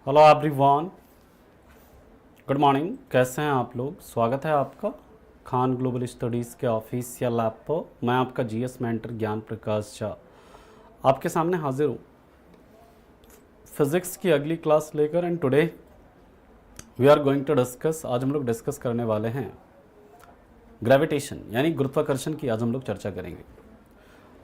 Hello everyone, good morning. कैसे हैं आप लोग? स्वागत है आपका खान ग्लोबल स्टडीज़ के ऑफिशियल ऐप पर। मैं आपका जीएस मेंटर ज्ञान प्रकाश झा आपके सामने हाजिर हूँ फिज़िक्स की अगली क्लास लेकर। And today we are going to discuss, आज हम लोग डिस्कस करने वाले हैं ग्रेविटेशन यानी गुरुत्वाकर्षण की। आज हम लोग चर्चा करेंगे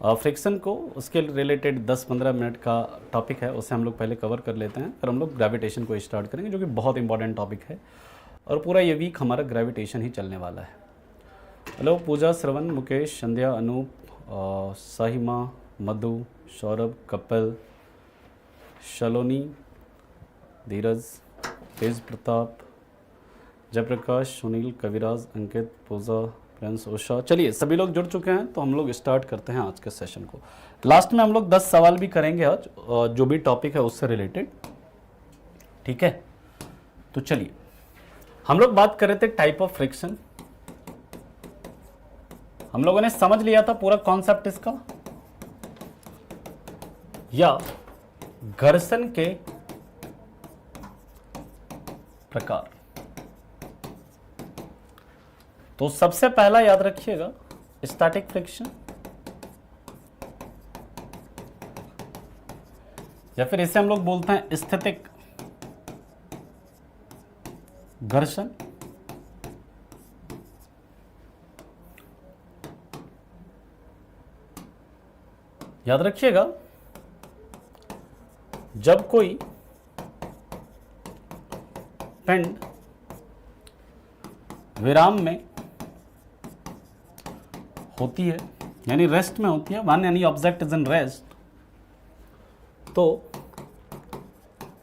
फ्रिक्शन को, उसके रिलेटेड 10-15 मिनट का टॉपिक है, उसे हम लोग पहले कवर कर लेते हैं, फिर हम लोग ग्रेविटेशन को स्टार्ट करेंगे जो कि बहुत इंपॉर्टेंट टॉपिक है और पूरा ये वीक हमारा ग्रेविटेशन ही चलने वाला है। हेलो पूजा, श्रवण, मुकेश, संध्या, अनूप, साहिमा, मधु, सौरभ, कपिल, शलोनी, धीरज, तेज प्रताप, जयप्रकाश, सुनील, कविराज, अंकित, पूजा, प्रिंस, उषा। चलिए सभी लोग जुड़ चुके हैं तो हम लोग स्टार्ट करते हैं आज के सेशन को। लास्ट में हम लोग 10 सवाल भी करेंगे आज, जो भी टॉपिक है उससे रिलेटेड, ठीक है। तो चलिए हम लोग बात कर रहे थे टाइप ऑफ फ्रिक्शन। हम लोगों ने समझ लिया था पूरा कॉन्सेप्ट इसका, या घर्षण के प्रकार। तो सबसे पहला याद रखिएगा स्टैटिक फ्रिक्शन, या फिर इसे हम लोग बोलते हैं स्थितिक घर्षण। याद रखिएगा जब कोई पिंड विराम में होती है यानी रेस्ट में होती है, वन यानी ऑब्जेक्ट इज इन रेस्ट, तो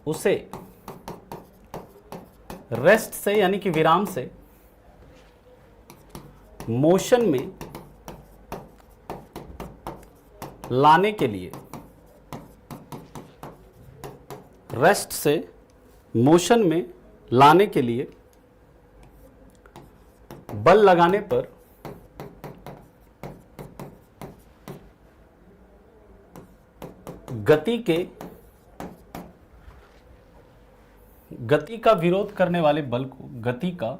उसे रेस्ट से यानी कि विराम से मोशन में लाने के लिए, रेस्ट से मोशन में लाने के लिए बल लगाने पर गति का विरोध करने वाले बल को, गति का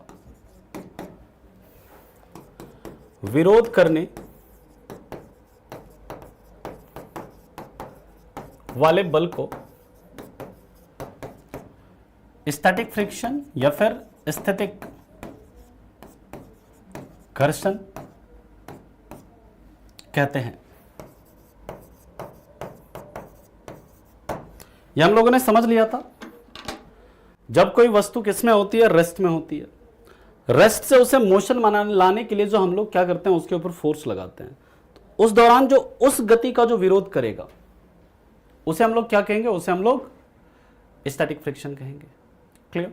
विरोध करने वाले बल को स्टैटिक फ्रिक्शन या फिर स्थितिक घर्षण कहते हैं। यह हम लोगों ने समझ लिया था। जब कोई वस्तु किसमें होती है? रेस्ट में होती है। रेस्ट से उसे मोशन लाने के लिए जो हम लोग क्या करते हैं, उसके ऊपर फोर्स लगाते हैं। तो उस दौरान जो उस गति का जो विरोध करेगा उसे हम लोग क्या कहेंगे? उसे हम लोग स्टैटिक फ्रिक्शन कहेंगे। क्लियर?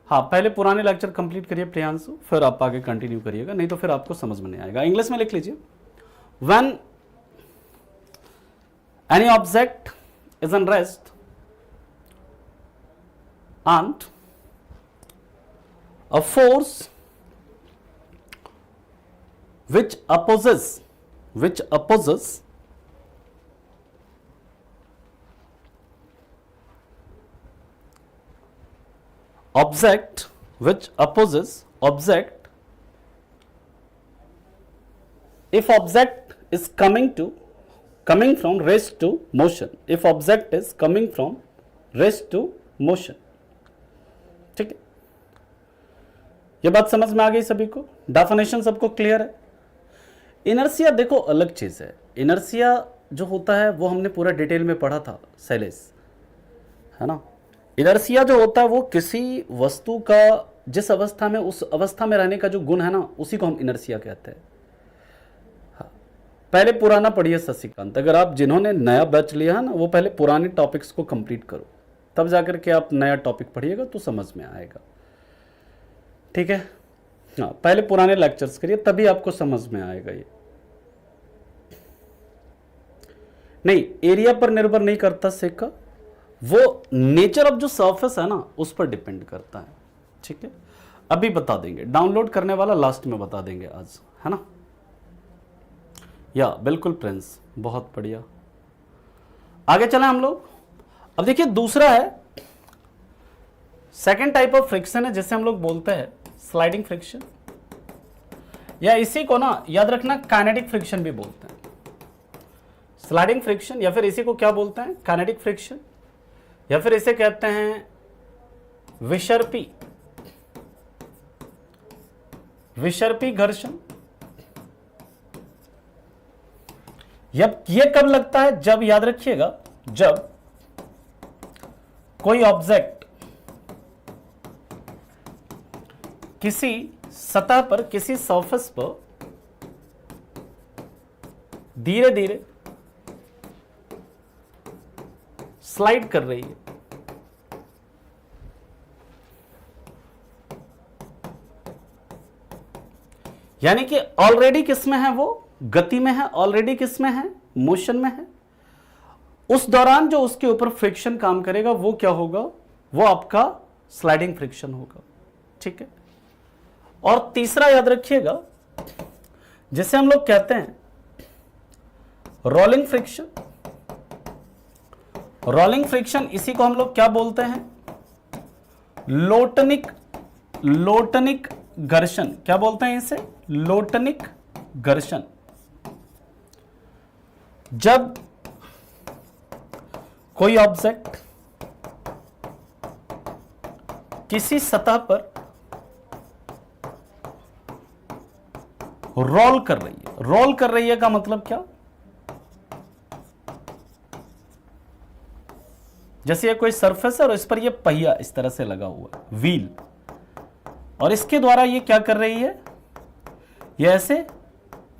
हाँ, पहले पुराने लेक्चर कंप्लीट करिए प्रियांशु, फिर आप आगे कंटिन्यू करिएगा, नहीं तो फिर आपको समझ में नहीं आएगा। इंग्लिश में लिख लीजिए, when any object is in rest and a force which opposes object if object is coming from rest to motion, if object is coming from rest to motion, ठीक है। ये बात समझ में आ गई सभी को? डेफिनेशन सबको क्लियर है? इनर्शिया देखो अलग चीज है। इनर्शिया जो होता है वो हमने पूरा डिटेल में पढ़ा था शैलेश, है ना। इनर्शिया जो होता है वो किसी वस्तु का जिस अवस्था में, उस अवस्था में रहने का जो गुण है ना, उसी को हम इनर्शिया कहते हैं। पहले पुराना पढ़िए शशिकांत, अगर आप जिन्होंने नया बैच लिया है ना, वो पहले पुराने टॉपिक्स को कंप्लीट करो, तब जाकर के आप नया टॉपिक पढ़िएगा तो समझ में आएगा, ठीक है। हाँ, पहले पुराने लेक्चर्स करिए तभी आपको समझ में आएगा। ये नहीं, एरिया पर निर्भर नहीं करता सेका, वो नेचर ऑफ जो सरफेस है ना उस पर डिपेंड करता है, ठीक है। अभी बता देंगे, डाउनलोड करने वाला लास्ट में बता देंगे आज, है ना। या बिल्कुल प्रिंस, बहुत बढ़िया। आगे चलें हम लोग। अब देखिए दूसरा है, सेकेंड टाइप ऑफ फ्रिक्शन है जिसे हम लोग बोलते हैं स्लाइडिंग फ्रिक्शन, या इसी को ना याद रखना काइनेटिक फ्रिक्शन भी बोलते हैं। स्लाइडिंग फ्रिक्शन, या फिर इसी को क्या बोलते हैं, काइनेटिक फ्रिक्शन, या फिर इसे कहते हैं विसर्पी घर्षण। ये कब लगता है, जब याद रखिएगा, जब कोई ऑब्जेक्ट किसी सतह पर, किसी सरफेस पर धीरे धीरे स्लाइड कर रही है। यानी कि ऑलरेडी किसमें है, वो गति में है, ऑलरेडी किसमें है, मोशन में है। उस दौरान जो उसके ऊपर फ्रिक्शन काम करेगा वो क्या होगा, वो आपका स्लाइडिंग फ्रिक्शन होगा। ठीक है। और तीसरा याद रखिएगा, जिसे हम लोग कहते हैं रोलिंग फ्रिक्शन। रोलिंग फ्रिक्शन, इसी को हम लोग क्या बोलते हैं, लोटनिक घर्षण। क्या बोलते हैं इसे, लोटनिक घर्षण। जब कोई ऑब्जेक्ट किसी सतह पर रोल कर रही है, रोल कर रही है का मतलब क्या, जैसे ये कोई सरफेस है और इस पर ये पहिया इस तरह से लगा हुआ है, व्हील, और इसके द्वारा ये क्या कर रही है, ये ऐसे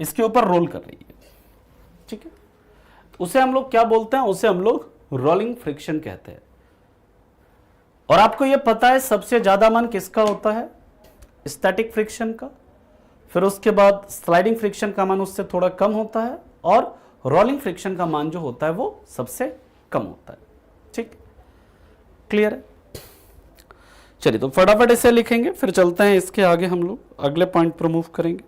इसके ऊपर रोल कर रही है। ठीक है। उसे हम लोग क्या बोलते हैं, उसे हम लोग रोलिंग फ्रिक्शन कहते हैं। और आपको ये पता है सबसे ज्यादा मान किसका होता है, स्टैटिक फ्रिक्शन का, फिर उसके बाद स्लाइडिंग फ्रिक्शन का मान उससे थोड़ा कम होता है, और रोलिंग फ्रिक्शन का मान जो होता है वो सबसे कम होता है। ठीक, क्लियर है। चलिए तो फटाफट इसे लिखेंगे, फिर चलते हैं इसके आगे, हम लोग अगले पॉइंट पर मूव करेंगे।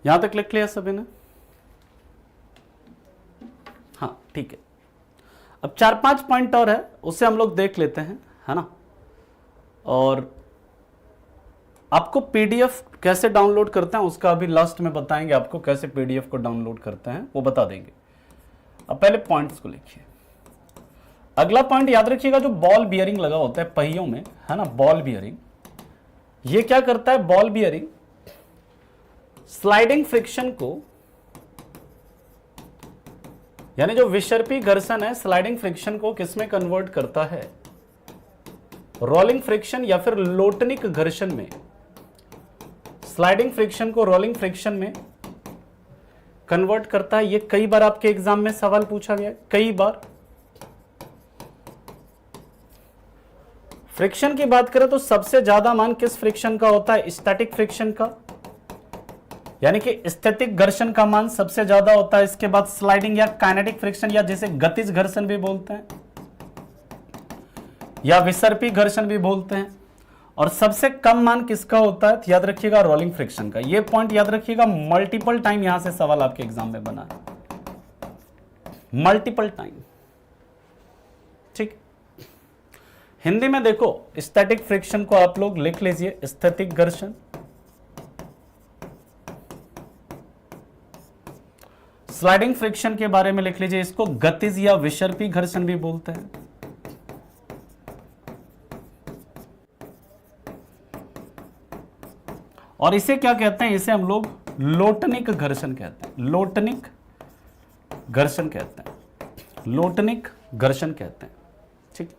यहां तक लिख लिया सभी ने? हाँ ठीक है। अब 4-5 पॉइंट और है, उसे हम लोग देख लेते हैं, है ना। और आपको पीडीएफ कैसे डाउनलोड करते हैं उसका अभी लास्ट में बताएंगे, आपको कैसे पीडीएफ को डाउनलोड करते हैं वो बता देंगे। अब पहले पॉइंट्स को लिखिए। अगला पॉइंट याद रखिएगा, जो बॉल बियरिंग लगा होता है पहियों में, है ना, बॉल बियरिंग, ये क्या करता है, बॉल बियरिंग स्लाइडिंग फ्रिक्शन को, यानी जो विसर्पी घर्षण है, स्लाइडिंग फ्रिक्शन को किसमें कन्वर्ट करता है, रोलिंग फ्रिक्शन या फिर लोटनिक घर्षण में। स्लाइडिंग फ्रिक्शन को रोलिंग फ्रिक्शन में कन्वर्ट करता है। ये कई बार आपके एग्जाम में सवाल पूछा गया, कई बार। फ्रिक्शन की बात करें तो सबसे ज्यादा मान किस फ्रिक्शन का होता है, स्टैटिक फ्रिक्शन का, यानी कि स्थैतिक घर्षण का मान सबसे ज्यादा होता है। इसके बाद स्लाइडिंग या काइनेटिक फ्रिक्शन, या जिसे गतिज घर्षण भी बोलते हैं, या विसर्पी घर्षण भी बोलते हैं। और सबसे कम मान किसका होता है, याद रखिएगा रोलिंग फ्रिक्शन का। ये पॉइंट याद रखिएगा, मल्टीपल टाइम यहां से सवाल आपके एग्जाम में बना है, मल्टीपल टाइम। ठीक। हिंदी में देखो, स्टैटिक फ्रिक्शन को आप लोग लिख लीजिए स्थैतिक घर्षण, स्लाइडिंग फ्रिक्शन के बारे में लिख लीजिए, इसको गतिज या विसर्पी घर्षण भी बोलते हैं। और इसे क्या कहते हैं, इसे हम लोग लोटनिक घर्षण कहते हैं, लोटनिक घर्षण कहते हैं, लोटनिक घर्षण कहते हैं। ठीक,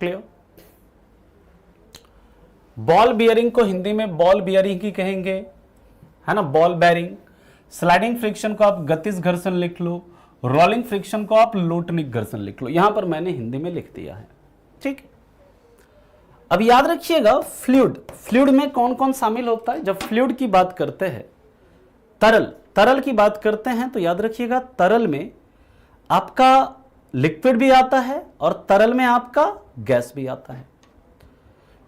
क्लियर। बॉल बियरिंग को हिंदी में बॉल बियरिंग ही कहेंगे, है ना, बॉल बेरिंग। स्लाइडिंग फ्रिक्शन को आप गतिज घर्षण लिख लो, रोलिंग फ्रिक्शन को आप लोटनिक घर्षण लिख लो। यहां पर मैंने हिंदी में लिख दिया है। ठीक। अब याद रखिएगा, फ्लूइड में कौन कौन शामिल होता है। जब फ्लूइड की बात करते हैं, तरल की बात करते हैं, तो याद रखिएगा तरल में आपका लिक्विड भी आता है और तरल में आपका गैस भी आता है।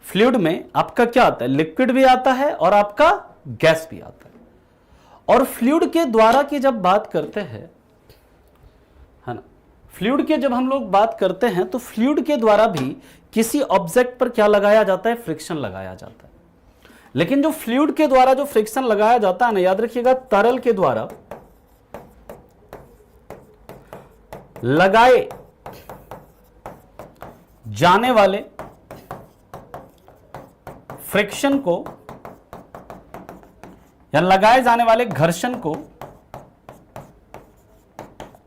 फ्लूइड में आपका क्या आता है, लिक्विड भी आता है और आपका गैस भी आता है। और फ्लूइड के द्वारा की जब बात करते हैं, है ना, फ्लूइड के जब हम लोग बात करते हैं तो फ्लूइड के द्वारा भी किसी ऑब्जेक्ट पर क्या लगाया जाता है, फ्रिक्शन लगाया जाता है। लेकिन जो फ्लूइड के द्वारा जो फ्रिक्शन लगाया जाता है ना, याद रखिएगा, तरल के द्वारा लगाए जाने वाले फ्रिक्शन को या लगाए जाने वाले घर्षण को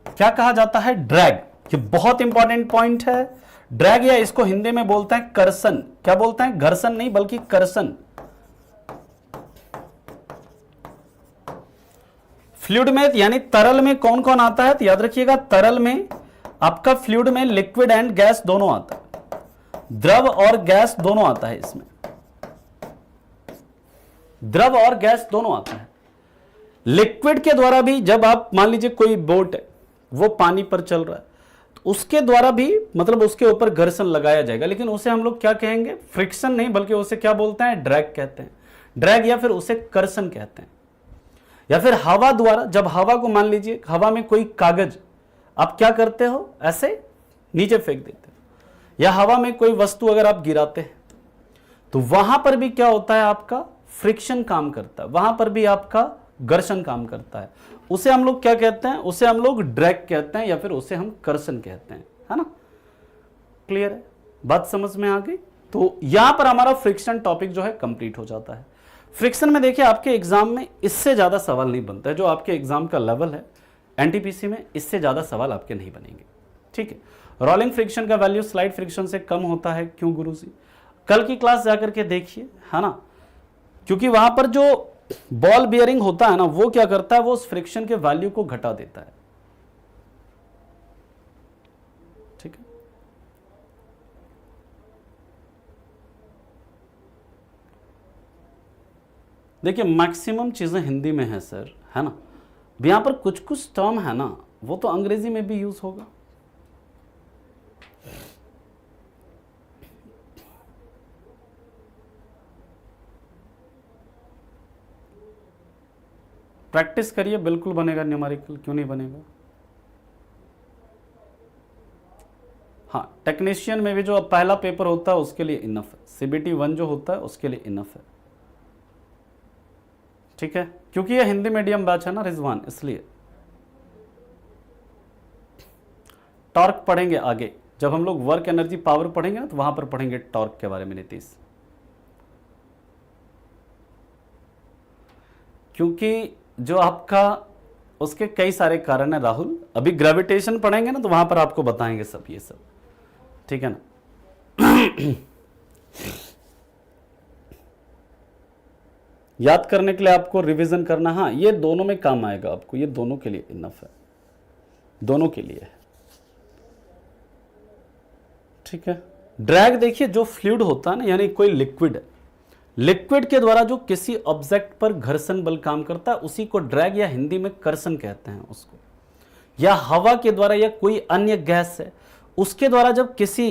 क्या कहा जाता है, ड्रैग। ये बहुत इंपॉर्टेंट पॉइंट है, ड्रैग, या इसको हिंदी में बोलते हैं कर्षण। क्या बोलते हैं, घर्षण नहीं बल्कि कर्षण। फ्लूइड में यानी तरल में कौन कौन आता है, तो याद रखिएगा, तरल में आपका फ्लूइड में लिक्विड एंड गैस दोनों आता है, द्रव और गैस दोनों आता है। इसमें द्रव और गैस दोनों आता है। लिक्विड के द्वारा भी, जब आप मान लीजिए कोई बोट है वो पानी पर चल रहा है, तो उसके द्वारा भी मतलब उसके ऊपर घर्षण लगाया जाएगा, लेकिन उसे हम लोग क्या कहेंगे, फ्रिक्शन नहीं बल्कि उसे क्या बोलते हैं, ड्रैग कहते हैं। ड्रैग या फिर उसे कर्षण कहते हैं। या फिर हवा द्वारा, जब हवा को मान लीजिए हवा में कोई कागज आप क्या करते हो, ऐसे नीचे फेंक देते हो, या हवा में कोई वस्तु अगर आप गिराते हैं तो वहां पर भी क्या होता है, आपका फ्रिक्शन काम करता है, वहां पर भी आपका घर्षण काम करता है। उसे हम लोग क्या कहते हैं, उसे हम लोग ड्रैग कहते हैं या फिर उसे हम कर्षण कहते हैं, है ना। क्लियर है, बात समझ में आ गई। तो यहां पर हमारा फ्रिक्शन टॉपिक जो है कंप्लीट हो जाता है। फ्रिक्शन में देखिए आपके एग्जाम में इससे ज्यादा सवाल नहीं बनता है, जो आपके एग्जाम का लेवल है एनटीपीसी में, इससे ज्यादा सवाल आपके नहीं बनेंगे, ठीक है। रोलिंग फ्रिक्शन का वैल्यू स्लाइड फ्रिक्शन से कम होता है, क्यों गुरुजी, कल की क्लास जाकर के देखिए, है ना, क्योंकि वहां पर जो बॉल बियरिंग होता है ना, वो क्या करता है, वो उस फ्रिक्शन के वैल्यू को घटा देता है, ठीक है। देखिए मैक्सिमम चीजें हिंदी में है सर, है ना। यहां पर कुछ कुछ टर्म है ना, वो तो अंग्रेजी में भी यूज होगा। प्रैक्टिस करिए, बिल्कुल बनेगा न्यूमेरिकल, क्यों नहीं बनेगा। हाँ, टेक्नीशियन में भी जो पहला पेपर होता है उसके लिए इनफ है, सीबीटी 1 जो होता है उसके लिए इनफ है, ठीक है, क्योंकि ये हिंदी मीडियम बैच है ना रिजवान, इसलिए। टॉर्क पढ़ेंगे आगे, जब हम लोग वर्क एनर्जी पावर पढ़ेंगे ना, तो वहां पर पढ़ेंगे टॉर्क के बारे में नीतीश, क्योंकि जो आपका उसके कई सारे कारण है राहुल। अभी ग्रेविटेशन पढ़ेंगे ना, तो वहां पर आपको बताएंगे सब ये सब, ठीक है ना। याद करने के लिए आपको रिवीजन करना, हाँ ये दोनों में काम आएगा आपको, ये दोनों के लिए इनफ है, दोनों के लिए है, ठीक है। ड्रैग देखिए, जो फ्लूइड होता है ना, यानी कोई लिक्विड है, लिक्विड के द्वारा जो किसी ऑब्जेक्ट पर घर्षण बल काम करता है उसी को ड्रैग या हिंदी में कर्षण कहते हैं उसको। या हवा के द्वारा या कोई अन्य गैस है उसके द्वारा जब किसी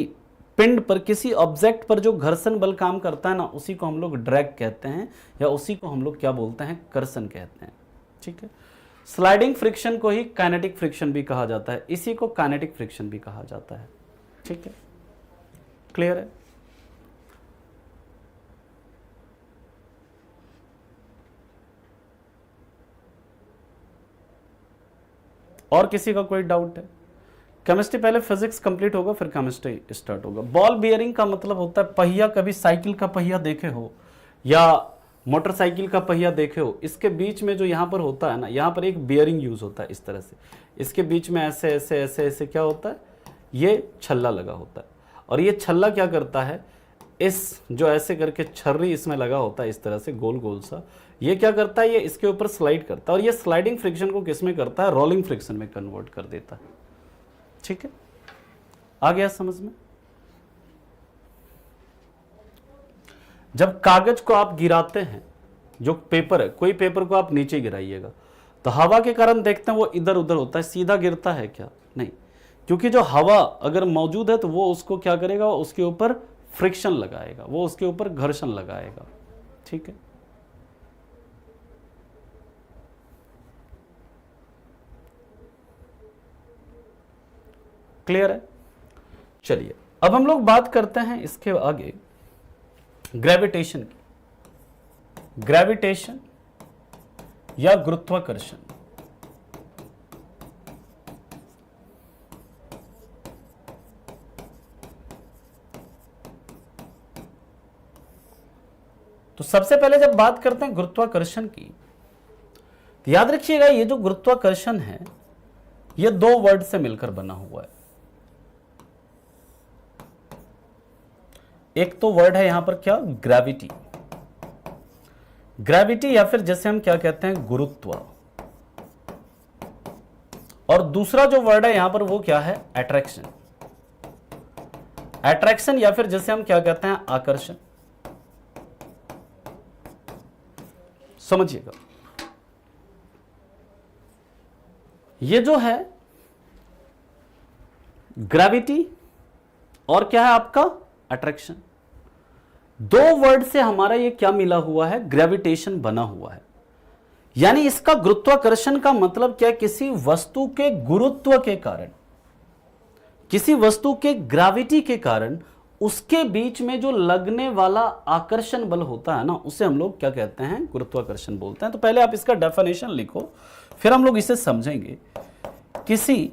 पिंड पर, किसी ऑब्जेक्ट पर जो घर्षण बल काम करता है ना, उसी को हम लोग ड्रैग कहते हैं या उसी को हम लोग क्या बोलते हैं, कर्षण कहते हैं, ठीक है। स्लाइडिंग फ्रिक्शन को ही काइनेटिक फ्रिक्शन भी कहा जाता है, इसी को काइनेटिक फ्रिक्शन भी कहा जाता है, ठीक है। क्लियर है। और किसी का कोई डाउट है? केमिस्ट्री पहले फिजिक्स कंप्लीट होगा फिर केमिस्ट्री स्टार्ट होगा। बॉल बियरिंग का मतलब होता है पहिया, कभी साइकिल का पहिया देखे हो या मोटरसाइकिल का पहिया देखे हो, इसके बीच में जो यहाँ पर होता है ना, यहाँ पर एक बियरिंग यूज होता है इस तरह से, इसके बीच में ऐसे ऐसे ऐसे ऐसे क्या होता है, ये छल्ला लगा होता है, और ये छल्ला क्या करता है, इस जो ऐसे करके छर्री इसमें लगा होता है इस तरह से गोल गोल सा, ये क्या करता है, ये इसके ऊपर स्लाइड करता है, और ये स्लाइडिंग फ्रिक्शन को किस में करता है, रोलिंग फ्रिक्शन में कन्वर्ट कर देता है, ठीक है। आ गया समझ में। जब कागज को आप गिराते हैं, जो पेपर है, कोई पेपर को आप नीचे गिराइएगा तो हवा के कारण देखते हैं वो इधर उधर होता है, सीधा गिरता है क्या, नहीं, क्योंकि जो हवा अगर मौजूद है तो वो उसको क्या करेगा, उसके ऊपर फ्रिक्शन लगाएगा, वो उसके ऊपर घर्षण लगाएगा। ठीक है, क्लियर है। चलिए अब हम लोग बात करते हैं इसके आगे ग्रेविटेशन की। ग्रेविटेशन या गुरुत्वाकर्षण, तो सबसे पहले जब बात करते हैं गुरुत्वाकर्षण की, तो याद रखिएगा ये जो गुरुत्वाकर्षण है ये दो वर्ड से मिलकर बना हुआ है। एक तो वर्ड है यहां पर क्या, ग्रेविटी, ग्रेविटी या फिर जैसे हम क्या कहते हैं गुरुत्व, और दूसरा जो वर्ड है यहां पर वो क्या है, अट्रैक्शन। अट्रैक्शन या फिर जैसे हम क्या कहते हैं आकर्षण। समझिएगा, ये जो है ग्रेविटी और क्या है आपका अट्रैक्शन, दो वर्ड से हमारा ये क्या मिला हुआ है, ग्रेविटेशन बना हुआ है। यानी इसका गुरुत्वाकर्षण का मतलब क्या, किसी वस्तु के गुरुत्व के कारण, किसी वस्तु के ग्रेविटी के कारण उसके बीच में जो लगने वाला आकर्षण बल होता है ना, उसे हम लोग क्या कहते हैं, गुरुत्वाकर्षण बोलते हैं। तो पहले आप इसका डेफिनेशन लिखो, फिर हम लोग इसे समझेंगे। किसी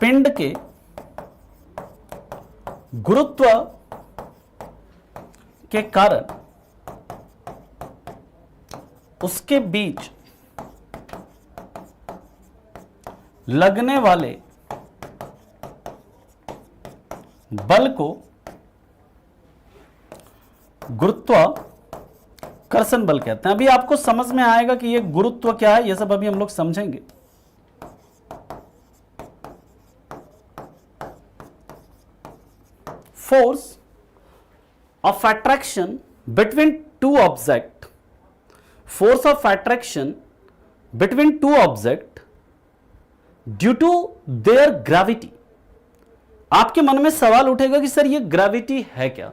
पिंड के गुरुत्व के कारण उसके बीच लगने वाले बल को गुरुत्वाकर्षण बल कहते हैं। अभी आपको समझ में आएगा कि ये गुरुत्व क्या है, ये सब अभी हम लोग समझेंगे। Force of attraction between two objects, force of attraction between two objects due to their gravity। आपके मन में सवाल उठेगा कि सर ये ग्रेविटी है क्या,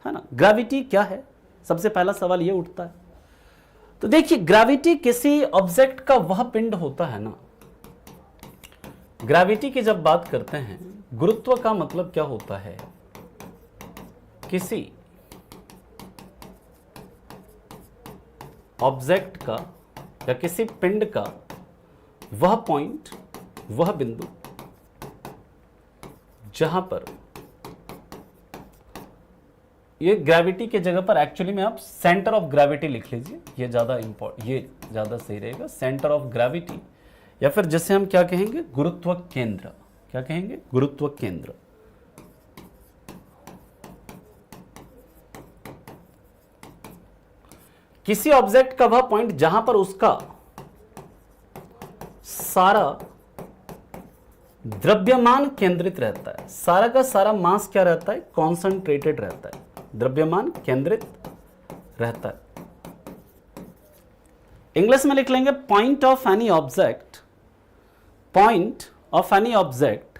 है ना, ग्रेविटी क्या है, सबसे पहला सवाल ये उठता है। तो देखिए ग्रेविटी किसी ऑब्जेक्ट का वह पिंड होता है ना, ग्रेविटी की जब बात करते हैं, गुरुत्व का मतलब क्या होता है, किसी ऑब्जेक्ट का या किसी पिंड का वह पॉइंट, वह बिंदु जहां पर ये ग्रेविटी के जगह पर एक्चुअली में आप सेंटर ऑफ ग्रेविटी लिख लीजिए, ये ज्यादा सही रहेगा। सेंटर ऑफ ग्रेविटी या फिर जैसे हम क्या कहेंगे, गुरुत्व केंद्र। क्या कहेंगे, गुरुत्व केंद्र। किसी ऑब्जेक्ट का वह पॉइंट जहां पर उसका सारा द्रव्यमान केंद्रित रहता है, सारा का सारा मास क्या रहता है, कॉन्सेंट्रेटेड रहता है, द्रव्यमान केंद्रित रहता है। इंग्लिश में लिख लेंगे point of any object, point of any object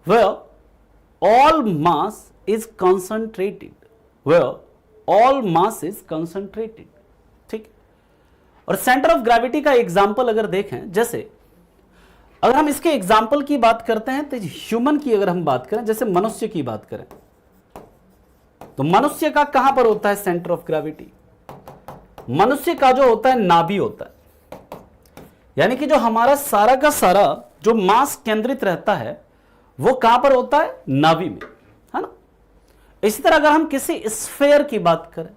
where all mass is concentrated, where all mass is concentrated. ठीक। और सेंटर ऑफ ग्रेविटी का एग्जाम्पल अगर देखें, जैसे अगर हम इसके एग्जाम्पल की बात करते हैं तो ह्यूमन की अगर हम बात करें, जैसे मनुष्य की बात करें, तो मनुष्य का कहां पर होता है सेंटर ऑफ ग्रेविटी, मनुष्य का जो होता है नाभि होता है। यानी कि जो हमारा सारा का सारा जो मास केंद्रित रहता है वो कहां पर होता है, नाभि में, है ना। इसी तरह अगर हम किसी स्फेयर की बात करें,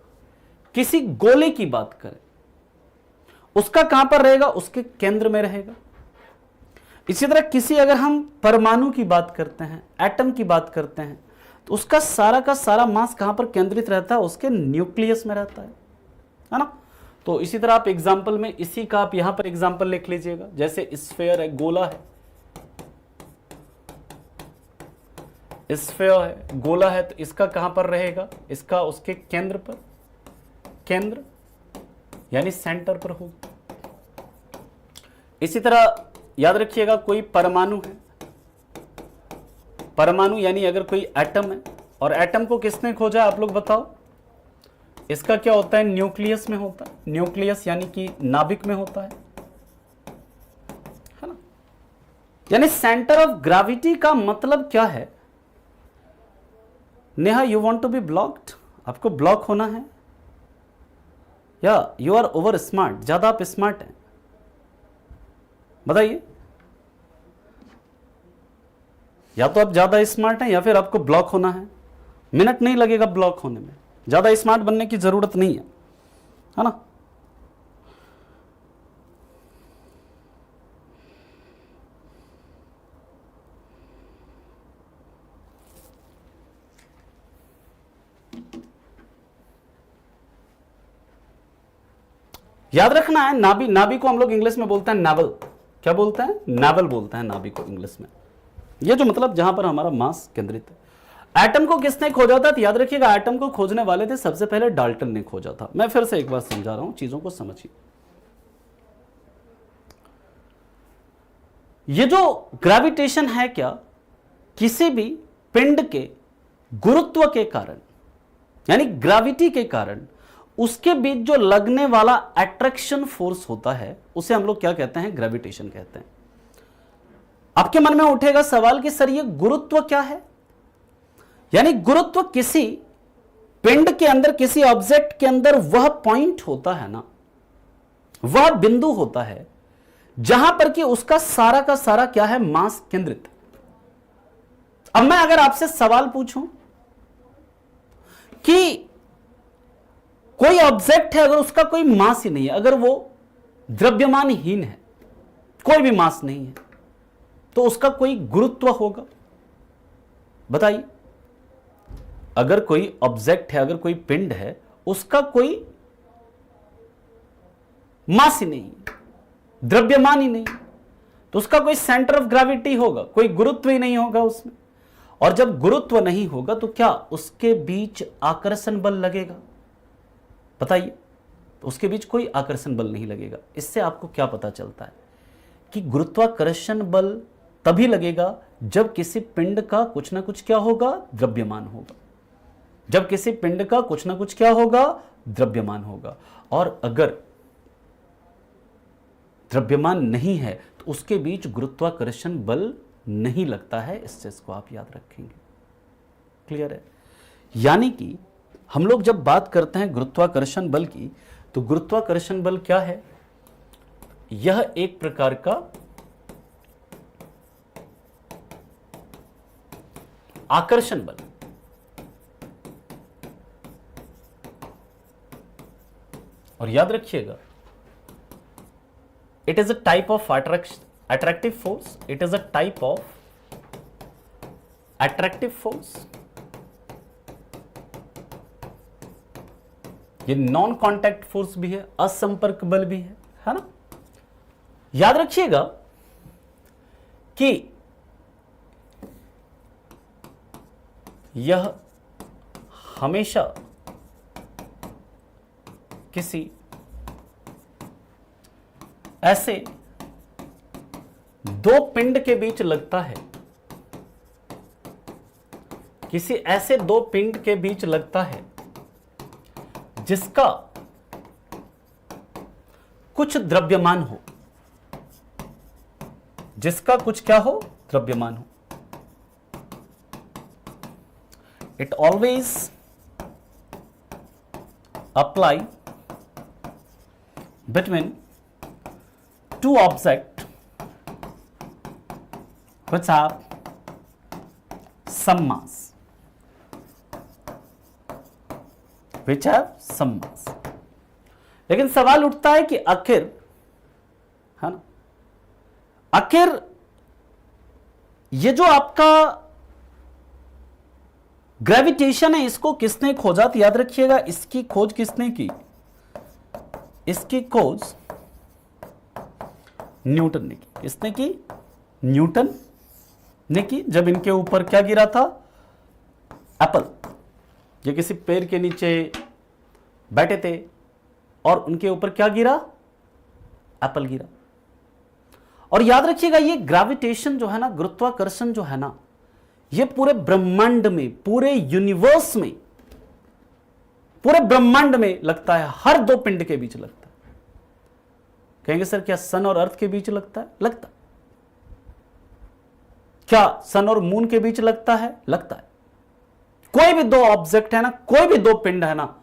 किसी गोले की बात करें, उसका कहां पर रहेगा, उसके केंद्र में रहेगा। इसी तरह किसी अगर हम परमाणु की बात करते हैं, एटम की बात करते हैं, तो उसका सारा का सारा मास कहां पर केंद्रित रहता है, उसके न्यूक्लियस में रहता है ना। तो इसी तरह आप एग्जाम्पल में इसी का आप यहां पर एग्जाम्पल लिख लीजिएगा, जैसे स्फेयर है, गोला है, स्फेयर है, गोला है, तो इसका कहां पर रहेगा, इसका उसके केंद्र पर, केंद्र यानी सेंटर पर होगा। इसी तरह याद रखिएगा कोई परमाणु है, परमाणु यानी अगर कोई एटम है, और एटम को किसने खोजा आप लोग बताओ? इसका क्या होता है? न्यूक्लियस में होता है। न्यूक्लियस यानी कि नाभिक में होता है ना? यानी सेंटर ऑफ ग्रेविटी का मतलब क्या है? Neha, you want to be blocked, आपको ब्लॉक होना है, या यू आर ओवर स्मार्ट, ज्यादा आप स्मार्ट हैं? बताइए, या तो आप ज्यादा स्मार्ट हैं या फिर आपको ब्लॉक होना है। मिनट नहीं लगेगा ब्लॉक होने में, ज्यादा स्मार्ट बनने की जरूरत नहीं है ना? याद रखना है, नाभि, नाभि को हम लोग इंग्लिश में बोलते हैं नावल। क्या बोलते हैं? नावल बोलते हैं नाभि को इंग्लिश में। ये जो मतलब जहां पर हमारा मास केंद्रित है। एटम को किसने खोजा था? तो याद रखिएगा एटम को खोजने वाले थे सबसे पहले डाल्टन ने खोजा था। मैं फिर से एक बार समझा रहा हूं, चीजों को समझिए। ये जो ग्रेविटेशन है क्या, किसी भी पिंड के गुरुत्व के कारण यानी ग्रेविटी के कारण उसके बीच जो लगने वाला अट्रैक्शन फोर्स होता है उसे हम लोग क्या कहते हैं? ग्रेविटेशन कहते हैं। आपके मन में उठेगा सवाल कि सर ये गुरुत्व क्या है? यानी गुरुत्व किसी पिंड के अंदर, किसी ऑब्जेक्ट के अंदर वह पॉइंट होता है ना, वह बिंदु होता है जहां पर कि उसका सारा का सारा क्या है? मास केंद्रित। अब मैं अगर आपसे सवाल पूछूं कि कोई ऑब्जेक्ट है, अगर उसका कोई मास ही नहीं है, अगर वो द्रव्यमानहीन है, कोई भी मास नहीं है, तो उसका कोई गुरुत्व होगा? बताइए। अगर कोई ऑब्जेक्ट है, अगर कोई पिंड है, उसका कोई मास ही नहीं, द्रव्यमान ही नहीं, तो उसका कोई सेंटर ऑफ ग्रेविटी होगा? कोई गुरुत्व ही नहीं होगा उसमें। और जब गुरुत्व नहीं होगा तो क्या उसके बीच आकर्षण बल लगेगा? बताइए। तो उसके बीच कोई आकर्षण बल नहीं लगेगा। इससे आपको क्या पता चलता है कि गुरुत्वाकर्षण बल तभी लगेगा जब किसी पिंड का कुछ ना कुछ क्या होगा? द्रव्यमान होगा। जब किसी पिंड का कुछ ना कुछ क्या होगा? द्रव्यमान होगा। और अगर द्रव्यमान नहीं है तो उसके बीच गुरुत्वाकर्षण बल नहीं लगता है। इस चीज को आप याद रखेंगे। क्लियर है? यानी कि हम लोग जब बात करते हैं गुरुत्वाकर्षण बल की, तो गुरुत्वाकर्षण बल क्या है? यह एक प्रकार का आकर्षण बल। और याद रखिएगा, it is a type of attractive force. It is a type of attractive force. ये नॉन कांटेक्ट फोर्स भी है, असंपर्क बल भी है ना? याद रखिएगा कि यह हमेशा किसी ऐसे दो पिंड के बीच लगता है, किसी ऐसे दो पिंड के बीच लगता है जिसका कुछ द्रव्यमान हो, जिसका कुछ क्या हो? द्रव्यमान हो। It always apply between two objects which have some mass, which have some mass। लेकिन सवाल उठता है कि आखिर, है ना, आखिर ये जो आपका ग्रेविटेशन है इसको किसने खोजा? तो याद रखिएगा इसकी खोज किसने की? इसकी खोज न्यूटन ने की। किसने की? न्यूटन ने की। जब इनके ऊपर क्या गिरा था? एप्पल। ये किसी पेड़ के नीचे बैठे थे और उनके ऊपर क्या गिरा? एप्पल गिरा। और याद रखिएगा ये ग्रेविटेशन जो है ना, गुरुत्वाकर्षण जो है ना, ये पूरे ब्रह्मांड में, पूरे यूनिवर्स में, पूरे ब्रह्मांड में लगता है, हर दो पिंड के बीच लगता है। कहेंगे सर क्या सन और अर्थ के बीच लगता है? लगता है। क्या सन और मून के बीच लगता है? लगता है। कोई भी दो ऑब्जेक्ट है ना, कोई भी दो पिंड है ना,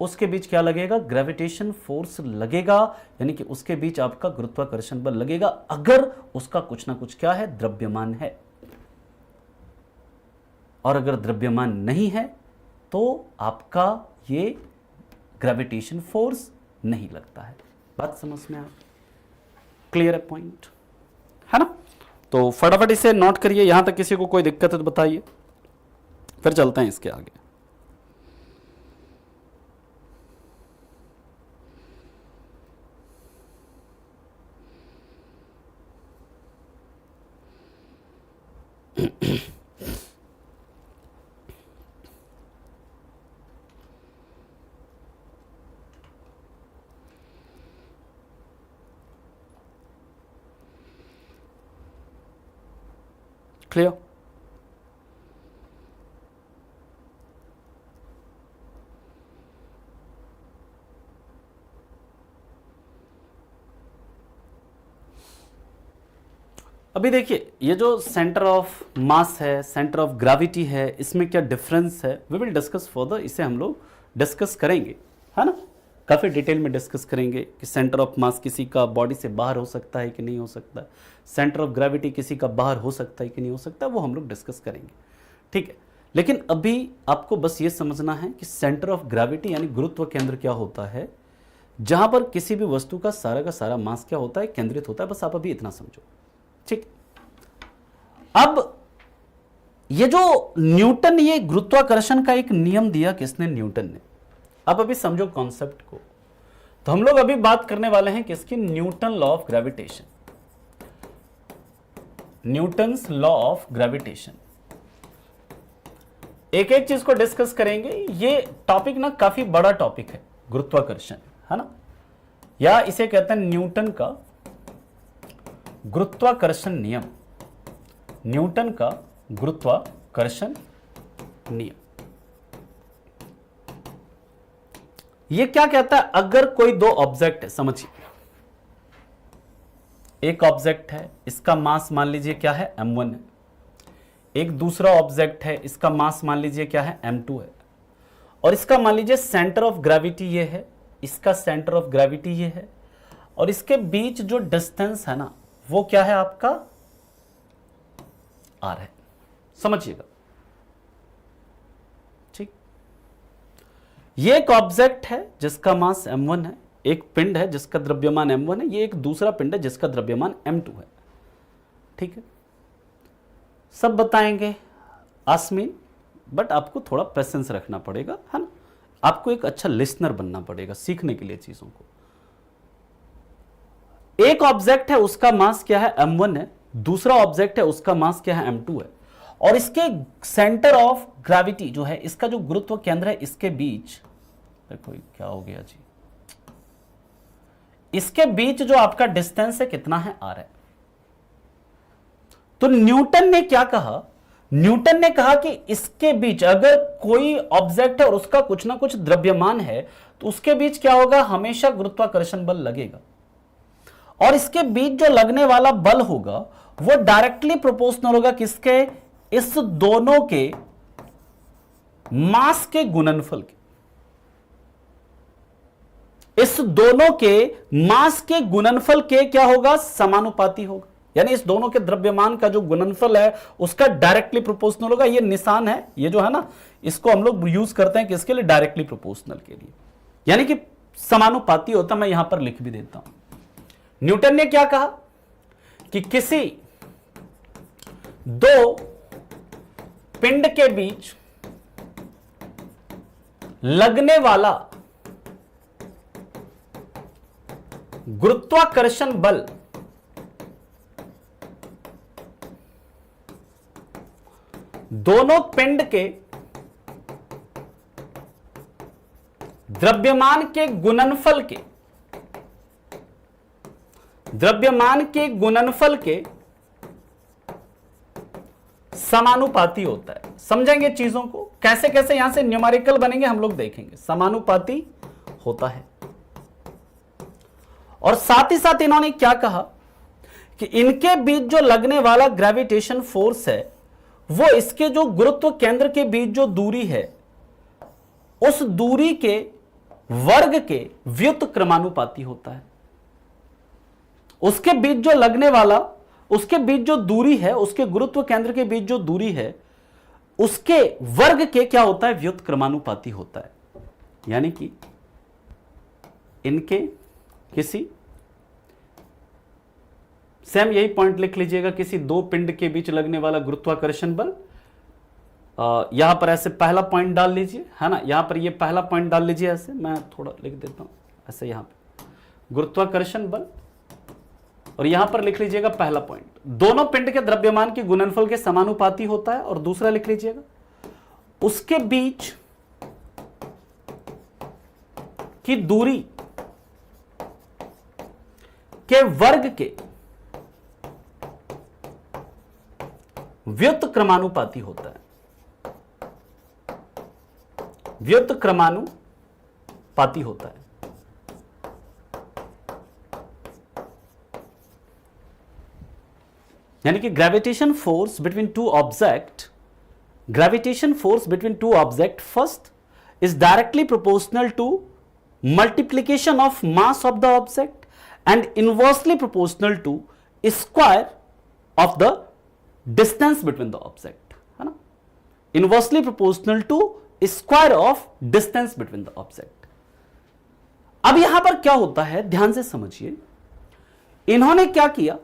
उसके बीच क्या लगेगा? ग्रेविटेशन फोर्स लगेगा, यानी कि उसके बीच आपका गुरुत्वाकर्षण बल लगेगा, अगर उसका कुछ ना कुछ क्या है? द्रव्यमान है। और अगर द्रव्यमान नहीं है तो आपका ये ग्रेविटेशन फोर्स नहीं लगता है। बात समझ में आ क्लियर है? पॉइंट है ना? तो फटाफट इसे नोट करिए। यहां तक किसी को कोई दिक्कत है तो बताइए, फिर चलते हैं इसके आगे। क्लियर? अभी देखिए, ये जो सेंटर ऑफ मास है, सेंटर ऑफ ग्रेविटी है, इसमें क्या डिफरेंस है, वी विल डिस्कस फर्दर। इसे हम लोग डिस्कस करेंगे, है ना? काफ़ी डिटेल में डिस्कस करेंगे कि सेंटर ऑफ मास किसी का बॉडी से बाहर हो सकता है कि नहीं हो सकता, सेंटर ऑफ ग्रेविटी किसी का बाहर हो सकता है कि नहीं हो सकता, वो हम लोग डिस्कस करेंगे, ठीक है? लेकिन अभी आपको बस ये समझना है कि सेंटर ऑफ ग्रेविटी यानी गुरुत्व केंद्र क्या होता है, जहां पर किसी भी वस्तु का सारा मास क्या होता है? केंद्रित होता है। बस आप अभी इतना समझो, ठीक? अब ये जो न्यूटन, ये गुरुत्वाकर्षण का एक नियम दिया किसने? न्यूटन ने। अब अभी समझो कॉन्सेप्ट को। तो हम लोग अभी बात करने वाले हैं किसकी? Newton law of gravitation. Newton's law of gravitation. एक एक चीज को डिस्कस करेंगे। ये टॉपिक ना काफी बड़ा टॉपिक है, गुरुत्वाकर्षण, है ना? या इसे कहते हैं न्यूटन का गुरुत्वाकर्षण नियम। न्यूटन का गुरुत्वाकर्षण नियम ये क्या कहता है? अगर कोई दो ऑब्जेक्ट है, समझिए, एक ऑब्जेक्ट है, इसका मास मान लीजिए क्या है? m1 है। एक दूसरा ऑब्जेक्ट है, इसका मास मान लीजिए क्या है? m2 है। और इसका मान लीजिए सेंटर ऑफ ग्रेविटी ये है, इसका सेंटर ऑफ ग्रेविटी ये है, और इसके बीच जो डिस्टेंस है ना, वो क्या है आपका? r है। समझिएगा, ठीक? ये एक ऑब्जेक्ट है जिसका मास m1 है, एक पिंड है जिसका द्रव्यमान m1 है, ये एक दूसरा पिंड है जिसका द्रव्यमान m2 है, ठीक है? सब बताएंगे आसमीन, बट आपको थोड़ा पेशेंस रखना पड़ेगा, है ना? आपको एक अच्छा लिसनर बनना पड़ेगा सीखने के लिए चीजों को। एक ऑब्जेक्ट है, उसका मास क्या है? m1 है। दूसरा ऑब्जेक्ट है, उसका मास क्या है? m2 है। और इसके सेंटर ऑफ ग्रेविटी जो है, इसका जो गुरुत्व केंद्र है, इसके बीच देखो क्या हो गया जी, इसके बीच जो आपका डिस्टेंस है कितना है? r है। तो न्यूटन ने क्या कहा? न्यूटन ने कहा कि इसके बीच अगर कोई ऑब्जेक्ट है और उसका कुछ ना कुछ द्रव्यमान है, तो उसके बीच क्या होगा? हमेशा गुरुत्वाकर्षण बल लगेगा। और इसके बीच जो लगने वाला बल होगा वो डायरेक्टली प्रोपोर्शनल होगा किसके? इस दोनों के मास के गुणनफल के। इस दोनों के मास के गुणनफल के क्या होगा? समानुपाती होगा। यानी इस दोनों के द्रव्यमान का जो गुणनफल है उसका डायरेक्टली प्रोपोर्शनल होगा। ये निशान है, ये जो है ना, इसको हम लोग यूज करते हैं किसके लिए? डायरेक्टली प्रोपोर्शनल के लिए, यानी कि समानुपाती होता। मैं यहां पर लिख भी देता हूं। न्यूटन ने क्या कहा कि किसी दो पिंड के बीच लगने वाला गुरुत्वाकर्षण बल दोनों पिंड के द्रव्यमान के गुणनफल के द्रव्यमान के गुणनफल के समानुपाती होता है। समझेंगे चीजों को कैसे कैसे, यहां से न्यूमेरिकल बनेंगे हम लोग देखेंगे। समानुपाती होता है। और साथ ही साथ इन्होंने क्या कहा कि इनके बीच जो लगने वाला ग्रेविटेशन फोर्स है वो इसके जो गुरुत्व केंद्र के बीच जो दूरी है उस दूरी के वर्ग के व्युत्क्रमानुपाती क्रमानुपाती होता है। उसके बीच जो लगने वाला, उसके बीच जो दूरी है, उसके गुरुत्व केंद्र के बीच जो दूरी है उसके वर्ग के क्या होता है, व्युत्क्रमानुपाती क्रमानुपाती होता है। यानी कि इनके किसी, सेम यही पॉइंट लिख लीजिएगा, किसी दो पिंड के बीच लगने वाला गुरुत्वाकर्षण बल, यहां पर ऐसे पहला पॉइंट डाल लीजिए, है ना, यहां पर ये पहला पॉइंट डाल लीजिए, ऐसे मैं थोड़ा लिख देता हूं ऐसे, यहां पे गुरुत्वाकर्षण बल, और यहां पर लिख लीजिएगा पहला पॉइंट। दोनों पिंड के द्रव्यमान के गुणनफल के समानुपाती होता है। और दूसरा लिख लीजिएगा उसके बीच की दूरी के वर्ग के व्युत्क्रमानुपाती क्रमानुपाती होता है। व्युत्क्रमानुपाती क्रमानुपाती होता है। यानी कि gravitation force between two object, gravitation force between two object first is directly proportional to multiplication of mass of the object and inversely proportional to square of the distance between the object, है ना, inversely proportional to square of distance between the object. अब यहां पर क्या होता है, ध्यान से समझिए। इन्होंने क्या किया,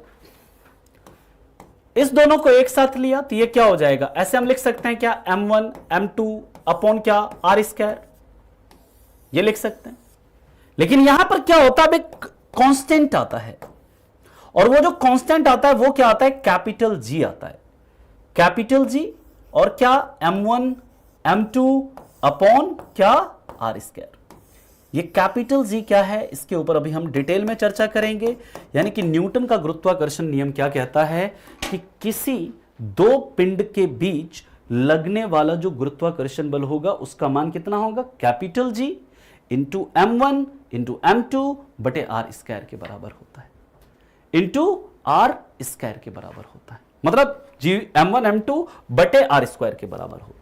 इस दोनों को एक साथ लिया तो ये क्या हो जाएगा, ऐसे हम लिख सकते हैं क्या, m1 m2 अपॉन क्या r स्क्वायर, ये लिख सकते हैं। लेकिन यहां पर क्या होता है, अब एक कांस्टेंट आता है, और वो जो कांस्टेंट आता है वो क्या आता है, कैपिटल G आता है, कैपिटल G, और क्या m1 m2 अपॉन क्या r स्क्वायर। ये कैपिटल G क्या है, इसके ऊपर अभी हम डिटेल में चर्चा करेंगे। यानी कि न्यूटन का गुरुत्वाकर्षण नियम क्या कहता है कि किसी दो पिंड के बीच लगने वाला जो गुरुत्वाकर्षण बल होगा उसका मान कितना होगा, capital G into m1 into m2 बटे r स्क्वायर के बराबर होता है, इंटू r स्क्वायर के बराबर होता है। मतलब G m1 m2 बटे r स्क्वायर के बराबर होता है।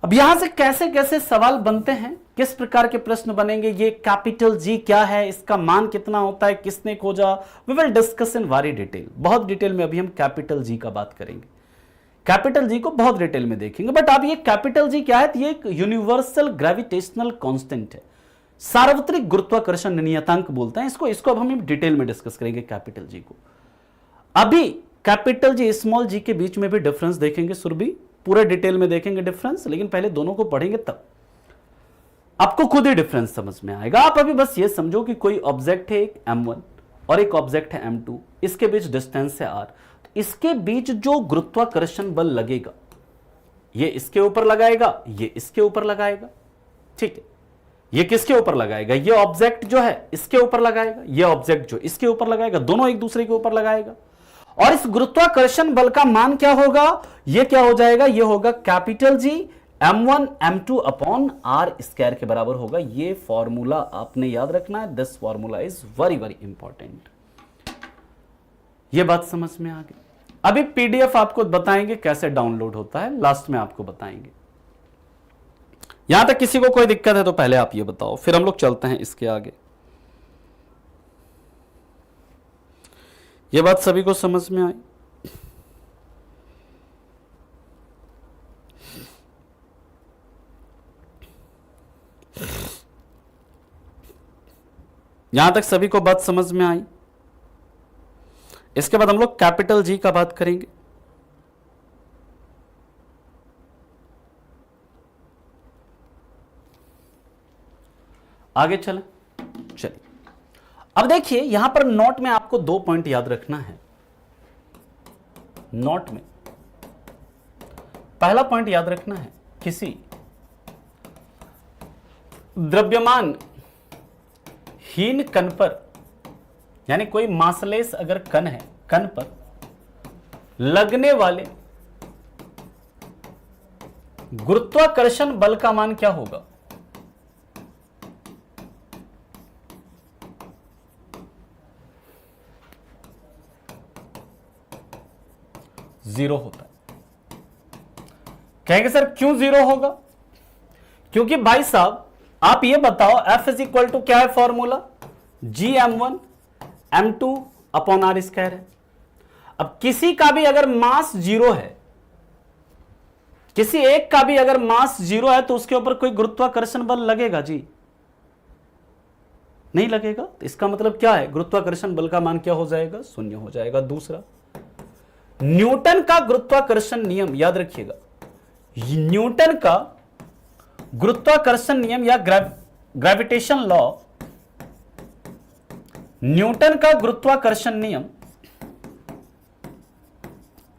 अब यहां से कैसे कैसे सवाल बनते हैं, किस प्रकार के प्रश्न बनेंगे, ये कैपिटल G क्या है, इसका मान कितना होता है, किसने खोजा, we will discuss in very detail, बहुत डिटेल में अभी हम कैपिटल G का बात करेंगे। कैपिटल G को बहुत डिटेल में देखेंगे। बट अब ये कैपिटल G क्या है, तो ये एक यूनिवर्सल ग्रेविटेशनल कांस्टेंट है, सार्वत्रिक गुरुत्वाकर्षण नियतांक बोलते हैं इसको। इसको अब हम डिटेल में डिस्कस करेंगे कैपिटल G को। अभी कैपिटल G स्मॉल g के बीच में भी डिफरेंस देखेंगे, सुरभि पूरे डिटेल में देखेंगे डिफरेंस, लेकिन पहले दोनों को पढ़ेंगे तब आपको खुद ही डिफरेंस समझ में आएगा। आप अभी बस ये समझो कि कोई ऑब्जेक्ट है एक m1 और एक ऑब्जेक्ट है m2, इसके बीच डिस्टेंस है r, तो इसके बीच जो गुरुत्वाकर्षण बल लगेगा ये इसके ऊपर लगाएगा, ये इसके ऊपर लगाएगा, ठीक है। ये किसके ऊपर लगाएगा, ये ऑब्जेक्ट जो है इसके ऊपर लगाएगा, ये ऑब्जेक्ट जो इसके ऊपर लगाएगा, दोनों एक दूसरे के ऊपर लगाएगा। और इस गुरुत्वाकर्षण बल का मान क्या होगा, ये क्या हो जाएगा, ये होगा capital G m1 m2 upon r square के बराबर होगा। ये फॉर्मूला आपने याद रखना है, this formula is very very important. ये बात समझ में आ गई। अभी पीडीएफ आपको बताएंगे कैसे डाउनलोड होता है, लास्ट में आपको बताएंगे। यहां तक किसी को कोई दिक्कत है तो पहले आप ये बताओ, फिर हम लोग चलते हैं इसके आगे। ये बात सभी को समझ में आई? यहां तक सभी को बात समझ में आई? इसके बाद हम लोग कैपिटल G का बात करेंगे। आगे चलें, चलिए। अब देखिए यहां पर नोट में आपको दो पॉइंट याद रखना है। नोट में पहला पॉइंट याद रखना है, किसी द्रव्यमान हीन कण पर यानी कोई मासलेस अगर कण है, कण पर लगने वाले गुरुत्वाकर्षण बल का मान क्या होगा? जीरो होता है। कहेंगे सर क्यों जीरो होगा? क्योंकि भाई साहब आप ये बताओ, F इज इक्वल टू क्या है formula? Gm1 m2 upon are square है। अब किसी का भी अगर मास जीरो है, किसी एक का भी अगर मास जीरो है तो उसके ऊपर कोई गुरुत्वाकर्षण बल लगेगा जी? नहीं लगेगा। तो इसका मतलब क्या है? गुरुत्वाकर्षण बल का मान क्या हो जाएगा? शून्य हो जाएगा। दूसरा, न्यूटन का गुरुत्वाकर्षण नियम याद रखिएगा, न्यूटन का गुरुत्वाकर्षण नियम या ग्रेविटेशन लॉ, न्यूटन का गुरुत्वाकर्षण नियम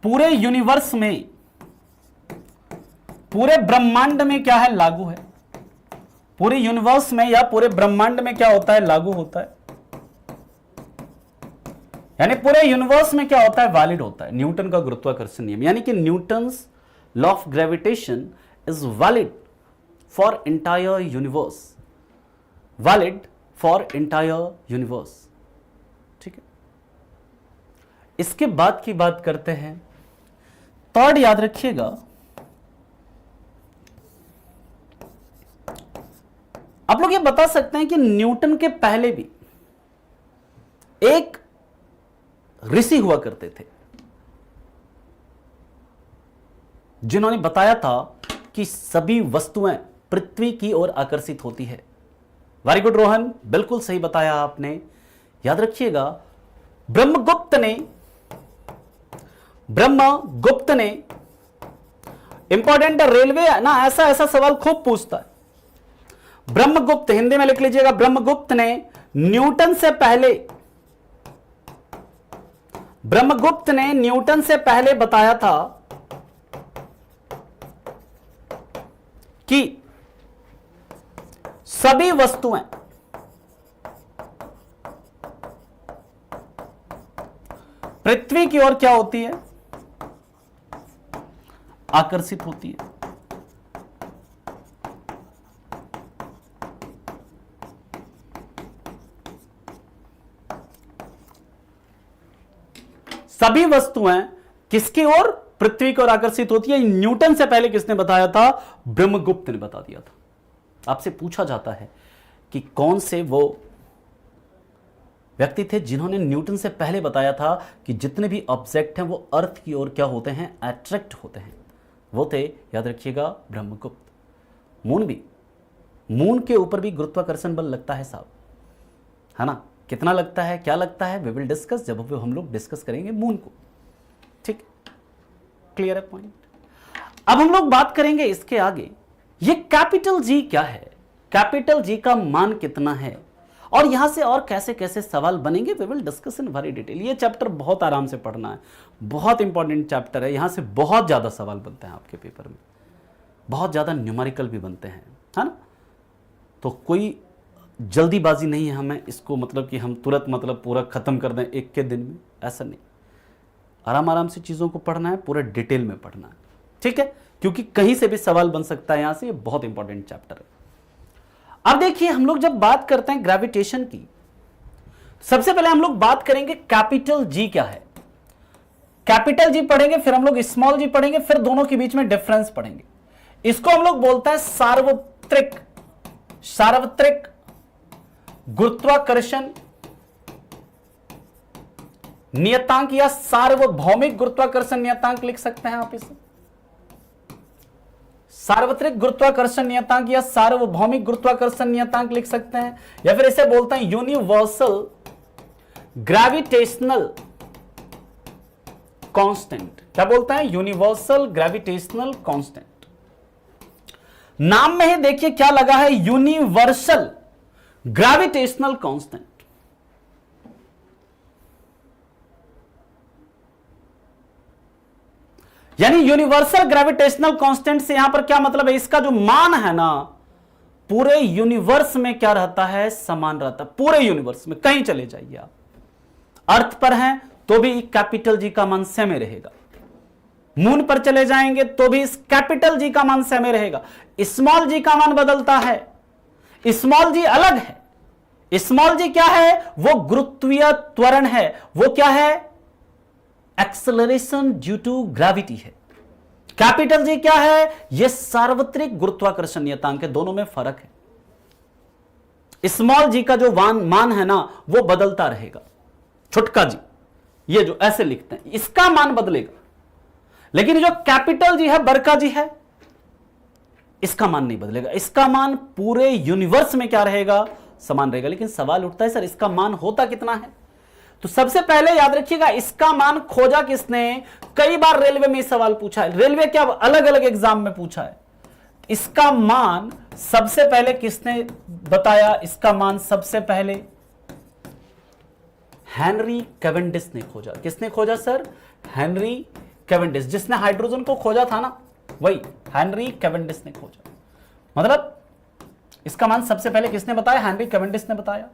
पूरे यूनिवर्स में, पूरे ब्रह्मांड में क्या है? लागू है। पूरे यूनिवर्स में या पूरे ब्रह्मांड में क्या होता है? लागू होता है। यानी पूरे यूनिवर्स में क्या होता है? वैलिड होता है न्यूटन का गुरुत्वाकर्षण नियम। यानी कि Newton's law of gravitation is valid for entire universe, valid for entire universe. ठीक है, इसके बाद की बात करते हैं। थर्ड याद रखिएगा, आप लोग ये बता सकते हैं कि न्यूटन के पहले भी एक ऋषि हुआ करते थे जिन्होंने बताया था कि सभी वस्तुएं पृथ्वी की ओर आकर्षित होती है। वेरी गुड रोहन, बिल्कुल सही बताया आपने। याद रखिएगा, ब्रह्मगुप्त ने इंपॉर्टेंट रेलवे ना ऐसा सवाल खूब पूछता है। ब्रह्मगुप्त, हिंदी में लिख लीजिएगा, ब्रह्मगुप्त ने न्यूटन से पहले बताया था कि सभी वस्तुएं पृथ्वी की ओर क्या होती है? आकर्षित होती है। सभी वस्तुएं किसकी ओर? पृथ्वी की ओर आकर्षित होती है। न्यूटन से पहले किसने बताया था? ब्रह्मगुप्त ने बता दिया था। आपसे पूछा जाता है कि कौन से वो व्यक्ति थे जिन्होंने न्यूटन से पहले बताया था कि जितने भी ऑब्जेक्ट हैं वो अर्थ की ओर क्या होते हैं? अट्रैक्ट होते हैं। वो थे, याद रखिएगा, ब्रह्मगुप्त। मून के ऊपर भी गुरुत्वाकर्षण बल लगता है साहब, है ना? कितना लगता है, क्या लगता है? वी विल डिस्कस जब हम लोग डिस्कस करेंगे मून को। ठीक, क्लियर है पॉइंट? अब हम लोग बात करेंगे इसके आगे, ये कैपिटल जी क्या है, कैपिटल जी का मान कितना है, और यहां से और कैसे कैसे सवाल बनेंगे। We will discuss in very detail. ये चैप्टर बहुत आराम से पढ़ना है, बहुत इंपॉर्टेंट चैप्टर है। यहां से बहुत ज्यादा सवाल बनते हैं आपके पेपर में, बहुत ज्यादा न्यूमेरिकल भी बनते हैं, है ना? तो कोई जल्दीबाजी नहीं है हमें इसको, मतलब कि हम तुरंत मतलब पूरा खत्म कर दें एक के दिन में, ऐसा नहीं। आराम आराम से चीजों को पढ़ना है, पूरा डिटेल में पढ़ना है। ठीक है, क्योंकि कहीं से भी सवाल बन सकता है यहां से। ये बहुत इंपॉर्टेंट चैप्टर है। अब देखिए, हम लोग जब बात करते हैं ग्रेविटेशन की, सबसे पहले हम लोग बात करेंगे कैपिटल जी क्या है। कैपिटल जी पढ़ेंगे, फिर हम लोग स्मॉल जी पढ़ेंगे, फिर दोनों के बीच में डिफरेंस पढ़ेंगे। इसको हम लोग बोलते हैं सार्वत्रिक गुरुत्वाकर्षण नियतांक या सार्वभौमिक गुरुत्वाकर्षण नियतांक लिख सकते हैं आप इसे। सार्वत्रिक गुरुत्वाकर्षण नियतांक या सार्वभौमिक गुरुत्वाकर्षण नियतांक लिख सकते हैं, या फिर इसे बोलते हैं यूनिवर्सल ग्रेविटेशनल कांस्टेंट। क्या बोलते हैं? Universal gravitational constant. नाम में ही देखिए क्या लगा है, यूनिवर्सल ग्रेविटेशनल कांस्टेंट। यानी यूनिवर्सल ग्रेविटेशनल कांस्टेंट से यहां पर क्या मतलब है? इसका जो मान है ना, पूरे यूनिवर्स में क्या रहता है? समान रहता है। पूरे यूनिवर्स में कहीं चले जाइए आप, अर्थ पर हैं तो भी कैपिटल जी का मान सेम रहेगा, मून पर चले जाएंगे तो भी इस कैपिटल जी का मान सेम रहेगा। स्मॉल जी का मान बदलता है, स्मॉल जी अलग है। स्मॉल जी क्या है? वो गुरुत्वीय त्वरण है। वो क्या है? एक्सेलरेशन ड्यू टू ग्रेविटी है। कैपिटल जी क्या है? ये सार्वत्रिक गुरुत्वाकर्षण नियतांक है, दोनों में फर्क है। स्मॉल जी का जो मान है ना वो बदलता रहेगा। छोटका जी ये जो ऐसे लिखते हैं इसका मान बदलेगा, लेकिन जो कैपिटल जी है, बड़का जी है, इसका मान नहीं बदलेगा। इसका मान पूरे यूनिवर्स में क्या रहेगा? समान रहेगा। लेकिन सवाल उठता है सर इसका मान होता कितना है? तो सबसे पहले याद रखिएगा इसका मान खोजा किसने? कई बार रेलवे में सवाल पूछा है, रेलवे क्या अलग अलग एग्जाम में पूछा है। इसका मान सबसे पहले किसने बताया? इसका मान सबसे पहले हेनरी कैवेंडिश ने खोजा। किसने खोजा सर? हेनरी कैवेंडिश, जिसने हाइड्रोजन को खोजा था ना, वही हेनरी कैवेंडिश ने खोजा। मतलब इसका मान सबसे पहले किसने बताया? हेनरी कैवेंडिश ने बताया।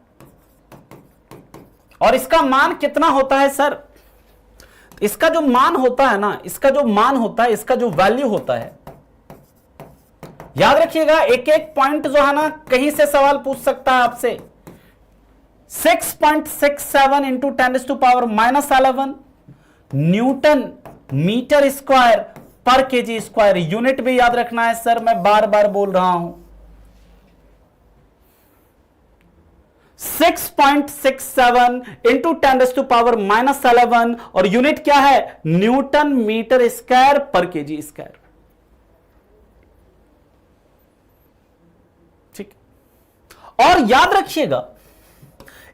और इसका मान कितना होता है सर? इसका जो मान होता है ना, इसका जो मान होता है, इसका जो वैल्यू होता है, याद रखिएगा एक एक पॉइंट जो है ना कहीं से सवाल पूछ सकता है आपसे। 6.67 इंटू 10⁻⁻11 न्यूटन मीटर स्क्वायर पर केजी स्क्वायर। यूनिट भी याद रखना है सर, मैं बार बार बोल रहा हूं। 6.67 इंटू 10⁻⁻11 और यूनिट क्या है? न्यूटन मीटर स्क्वायर पर केजी स्क्वायर। ठीक। और याद रखिएगा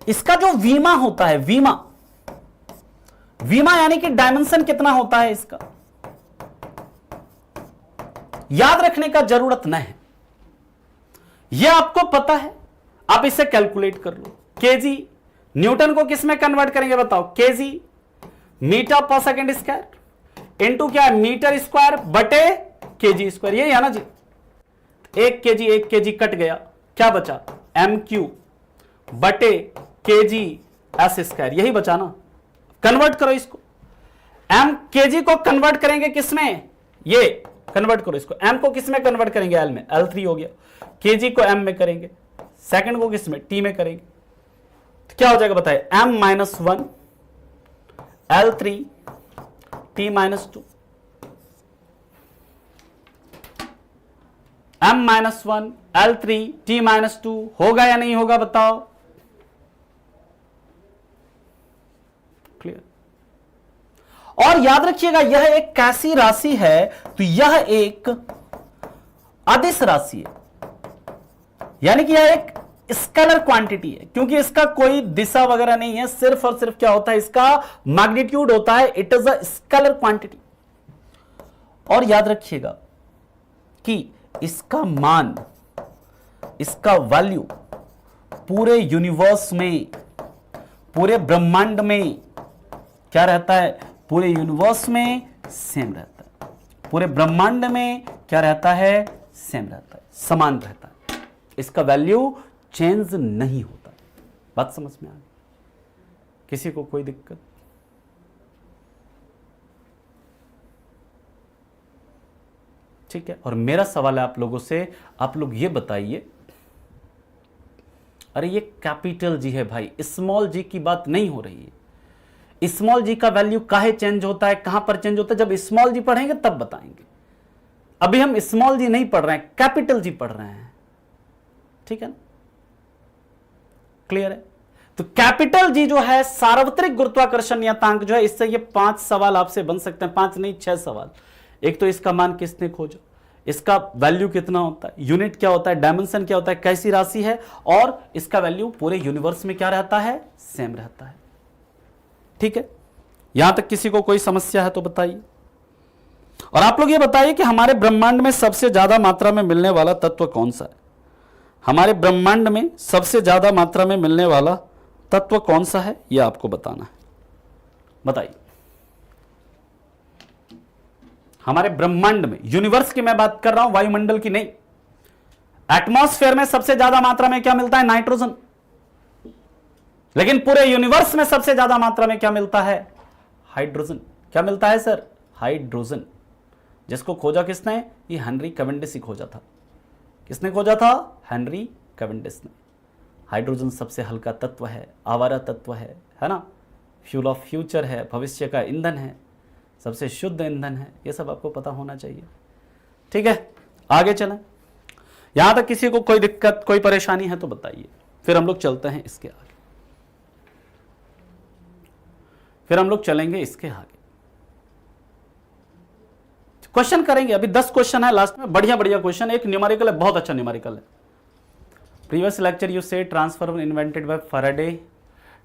इसका जो वीमा होता है, वीमा यानी कि डायमेंशन कितना होता है इसका, याद रखने का जरूरत नहीं है, यह आपको पता है, आप इसे कैलकुलेट कर लो। केजी, न्यूटन को किस में कन्वर्ट करेंगे बताओ? केजी मीटर पर सेकेंड स्क्वायर इंटू क्या है? मीटर स्क्वायर बटे केजी स्क्वायर। ये है ना जी, 1 केजी कट गया, क्या बचा? MQ बटे केजी एस स्क्वायर, यही बचा ना। कन्वर्ट करो इसको, एम केजी को कन्वर्ट करेंगे किसमें? ये कन्वर्ट करो इसको, एम को किसमें कन्वर्ट करेंगे? एल में, L3 हो गया। केजी को एम में करेंगे, सेकंड को किसमें? टी में करेंगे, तो क्या हो जाएगा बताइए? M-1 L3 T-2 M-1 L3 T-2 होगा या नहीं होगा बताओ? क्लियर। और याद रखिएगा यह एक कैसी राशि है? तो यह एक अदिश राशि है, यानी कि यह एक स्केलर क्वांटिटी है, क्योंकि इसका कोई दिशा वगैरह नहीं है, सिर्फ और सिर्फ क्या होता है? इसका मैग्नीट्यूड होता है। It is a scalar quantity. और याद रखिएगा कि इसका मान, इसका वैल्यू पूरे यूनिवर्स में, पूरे ब्रह्मांड में क्या रहता है? पूरे यूनिवर्स में सेम रहता है। पूरे ब्रह्मांड में क्या रहता है? सेम रहता है, समान रहता है। इसका वैल्यू चेंज नहीं होता। बात समझ में आ गई? किसी को कोई दिक्कत? ठीक है। और मेरा सवाल है आप लोगों से, आप लोग ये बताइए, अरे ये कैपिटल जी है भाई, स्मॉल जी की बात नहीं हो रही है। स्मॉल जी का वैल्यू काहे चेंज होता है, कहां पर चेंज होता है? जब स्मॉल जी पढ़ेंगे तब बताएंगे। अभी हम स्मॉल जी नहीं पढ़ रहे हैं, कैपिटल जी पढ़ रहे हैं। ठीक है ना? क्लियर है? तो कैपिटल जी जो है सार्वत्रिक गुरुत्वाकर्षण नियतांक जो है, इससे ये 5 सवाल आपसे बन सकते हैं, 5 नहीं 6 सवाल। एक तो इसका मान किसने खोजा, इसका वैल्यू कितना होता है, यूनिट क्या होता है, डायमेंशन क्या होता है, कैसी राशि है, और इसका वैल्यू पूरे यूनिवर्स में क्या रहता है? सेम रहता है। ठीक है। यहां तक किसी को कोई समस्या है तो बताइए। और आप लोग ये बताइए कि हमारे ब्रह्मांड में सबसे ज्यादा मात्रा में मिलने वाला तत्व कौन सा है? हमारे ब्रह्मांड में सबसे ज्यादा मात्रा में मिलने वाला तत्व कौन सा है, यह आपको बताना है। बताइए। हमारे ब्रह्मांड में, यूनिवर्स की मैं बात कर रहा हूं, वायुमंडल की नहीं। एटमॉस्फेयर में सबसे ज्यादा मात्रा में क्या मिलता है? नाइट्रोजन। लेकिन पूरे यूनिवर्स में सबसे ज्यादा मात्रा में क्या मिलता है? हाइड्रोजन। क्या मिलता है सर? हाइड्रोजन। जिसको खोजा किसने? ये हेनरी कैवेंडिश ही खोजा था। किसने खोजा था? हेनरी कैवेंडिश ने। हाइड्रोजन सबसे हल्का तत्व है, आवारा तत्व है ना, फ्यूल ऑफ फ्यूचर है, भविष्य का ईंधन है, सबसे शुद्ध ईंधन है। ये सब आपको पता होना चाहिए। ठीक है, आगे चलें। यहां तक किसी को कोई दिक्कत, कोई परेशानी है तो बताइए, फिर हम लोग चलते हैं इसके आगे। फिर हम लोग चलेंगे इसके आगे, क्वेश्चन करेंगे। अभी 10 क्वेश्चन है लास्ट में, बढ़िया बढ़िया क्वेश्चन। एक न्यूमेरिकल है, बहुत अच्छा न्यूमेरिकल है। प्रीवियस लेक्चर यू से transformer invented by Faraday.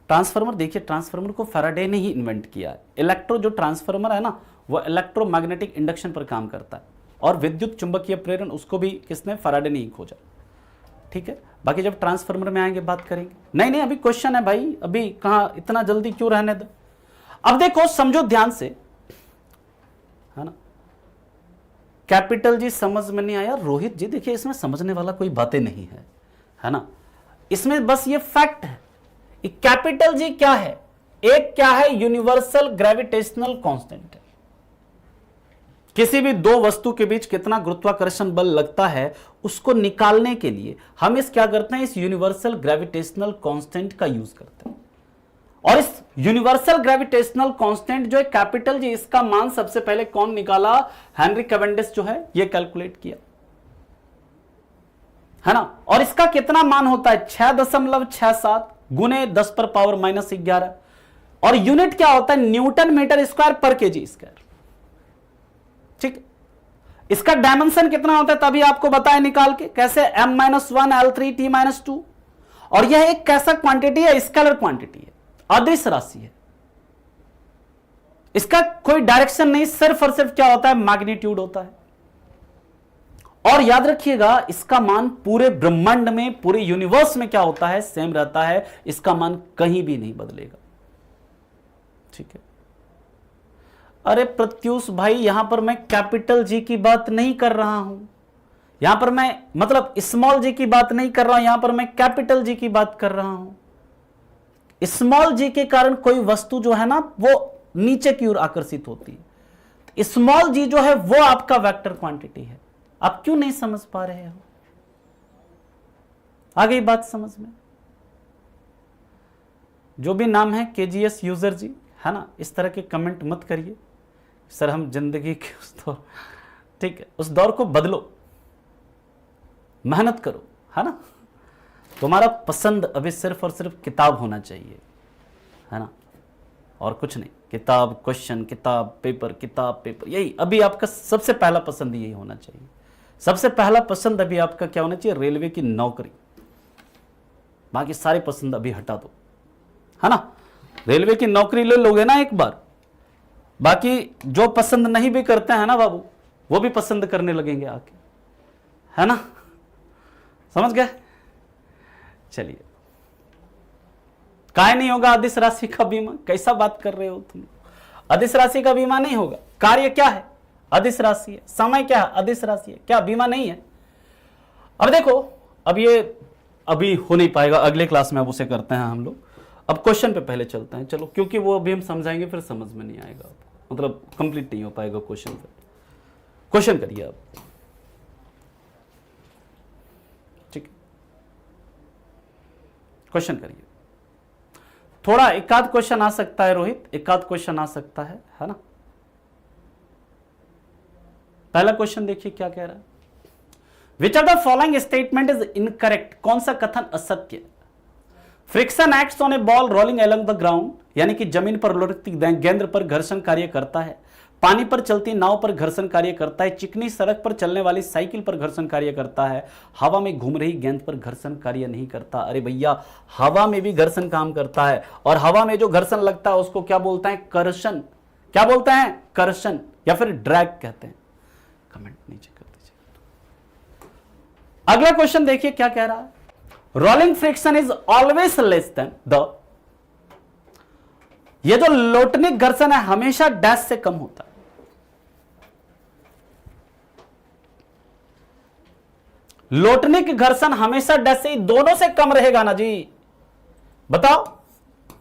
Transformer, देखिए ट्रांसफार्मर को फैराडे ने ही इन्वेंट किया है। इलेक्ट्रो जो ट्रांसफार्मर है ना, वो इलेक्ट्रोमैग्नेटिक इंडक्शन पर काम करता है, और विद्युत चुंबकीय प्रेरण उसको भी किसने? फैराडे ने ही खोजा। ठीक है, बाकी जब ट्रांसफार्मर में आएंगे बात करेंगे। नहीं नहीं, अभी क्वेश्चन है भाई, अभी कहां, इतना जल्दी क्यों रहने दो। अब देखो, समझो ध्यान से, है ना। कैपिटल जी समझ में नहीं आया। रोहित जी देखिए, इसमें समझने वाला कोई बातें नहीं है ना। इसमें बस ये फैक्ट है। कैपिटल जी क्या है? एक क्या है? यूनिवर्सल ग्रेविटेशनल कांस्टेंट है। किसी भी दो वस्तु के बीच कितना गुरुत्वाकर्षण बल लगता है, उसको निकालने के लिए हम इस क्या करते हैं? इस यूनिवर्सल ग्रेविटेशनल कांस्टेंट का यूज करते हैं। और इस यूनिवर्सल ग्रेविटेशनल कांस्टेंट जो है कैपिटल जी, इसका मान सबसे पहले कौन निकाला? हेनरी कैवेंडिश जो है ये कैलकुलेट किया, है ना। और इसका कितना मान होता है? 6.67 गुने 10 पर पावर -11। और यूनिट क्या होता है? न्यूटन मीटर स्क्वायर पर केजी स्क्वायर। ठीक, इसका डायमेंशन कितना होता है तभी आपको बताया निकाल के कैसे? m-1 L3 T-2। और यह एक कैसा क्वांटिटी है? स्केलर क्वांटिटी है, अदृश्य राशि है। इसका कोई डायरेक्शन नहीं, सिर्फ और सिर्फ क्या होता है? मैग्नीट्यूड होता है। और याद रखिएगा, इसका मान पूरे ब्रह्मांड में, पूरे यूनिवर्स में क्या होता है? सेम रहता है। इसका मान कहीं भी नहीं बदलेगा। ठीक है। अरे प्रत्यूष भाई, यहां पर मैं कैपिटल जी की बात नहीं कर रहा हूं, यहां पर मैं मतलब स्मॉल जी की बात नहीं कर रहा हूं, यहां पर मैं कैपिटल जी की बात कर रहा हूं। स्मॉल जी के कारण कोई वस्तु जो है ना, वो नीचे की ओर आकर्षित होती है। स्मॉल जी जो है वो आपका वेक्टर क्वांटिटी है। आप क्यों नहीं समझ पा रहे हो? आ गई बात समझ में? जो भी नाम है केजीएस यूजर जी, है ना, इस तरह के कमेंट मत करिए सर, हम जिंदगी के उस दौर, ठीक है, उस दौर को बदलो, मेहनत करो, है ना। तुम्हारा पसंद अभी सिर्फ और सिर्फ किताब होना चाहिए, है ना, और कुछ नहीं। किताब, क्वेश्चन, किताब, पेपर, किताब, पेपर, यही अभी आपका सबसे पहला पसंद यही होना चाहिए। सबसे पहला पसंद अभी आपका क्या होना चाहिए? रेलवे की नौकरी। बाकी सारे पसंद अभी हटा दो, है ना। रेलवे की नौकरी ले लोगे ना एक बार, बाकी जो पसंद नहीं भी करते हैं ना बाबू, वो भी पसंद करने लगेंगे आके, है ना। समझ गए? चलिए, काहे नहीं होगा अदिश राशि का बीमा? कैसा बात कर रहे हो तुम? अदिश राशि का बीमा नहीं होगा। कार्य क्या है? अदिश राशि है। समय क्या है? अदिश राशि है। क्या बीमा नहीं है? अब देखो, अब ये अभी हो नहीं पाएगा, अगले क्लास में अब उसे करते हैं हम लोग। अब क्वेश्चन पे पहले चलते हैं, चलो, क्योंकि वो अभी हम समझाएंगे फिर समझ में नहीं आएगा, मतलब कंप्लीट नहीं हो पाएगा क्वेश्चन पे। क्वेश्चन करिए आप, ठीक, क्वेश्चन करिए। थोड़ा एकाध क्वेश्चन आ सकता है रोहित, एकाध क्वेश्चन आ सकता है ना। पहला क्वेश्चन देखिए क्या कह रहा है। Which are the following statement is incorrect? कौन सा कथन असत्य है? Friction acts on a ball rolling along the ground, यानी कि जमीन पर लुढ़कती गेंद पर घर्षण कार्य करता है। पानी पर चलती नाव पर घर्षण कार्य करता है। चिकनी सड़क पर चलने वाली साइकिल पर घर्षण कार्य करता है। हवा में घूम रही गेंद पर घर्षण कार्य नहीं करता। अरे भैया, हवा में भी घर्षण काम करता है, और हवा में जो घर्षण लगता है उसको क्या बोलते हैं? कर्षण। क्या बोलते हैं? कर्षण, या फिर ड्रैग कहते हैं। कमेंट नीचे कर दीजिए। अगला क्वेश्चन देखिए क्या कह रहा है। Rolling friction is always less than the, ये जो लोटनिक घर्षण है हमेशा डैश से कम होता है। लोटनिक घर्षण हमेशा डैश से, दोनों से कम रहेगा ना जी, बताओ।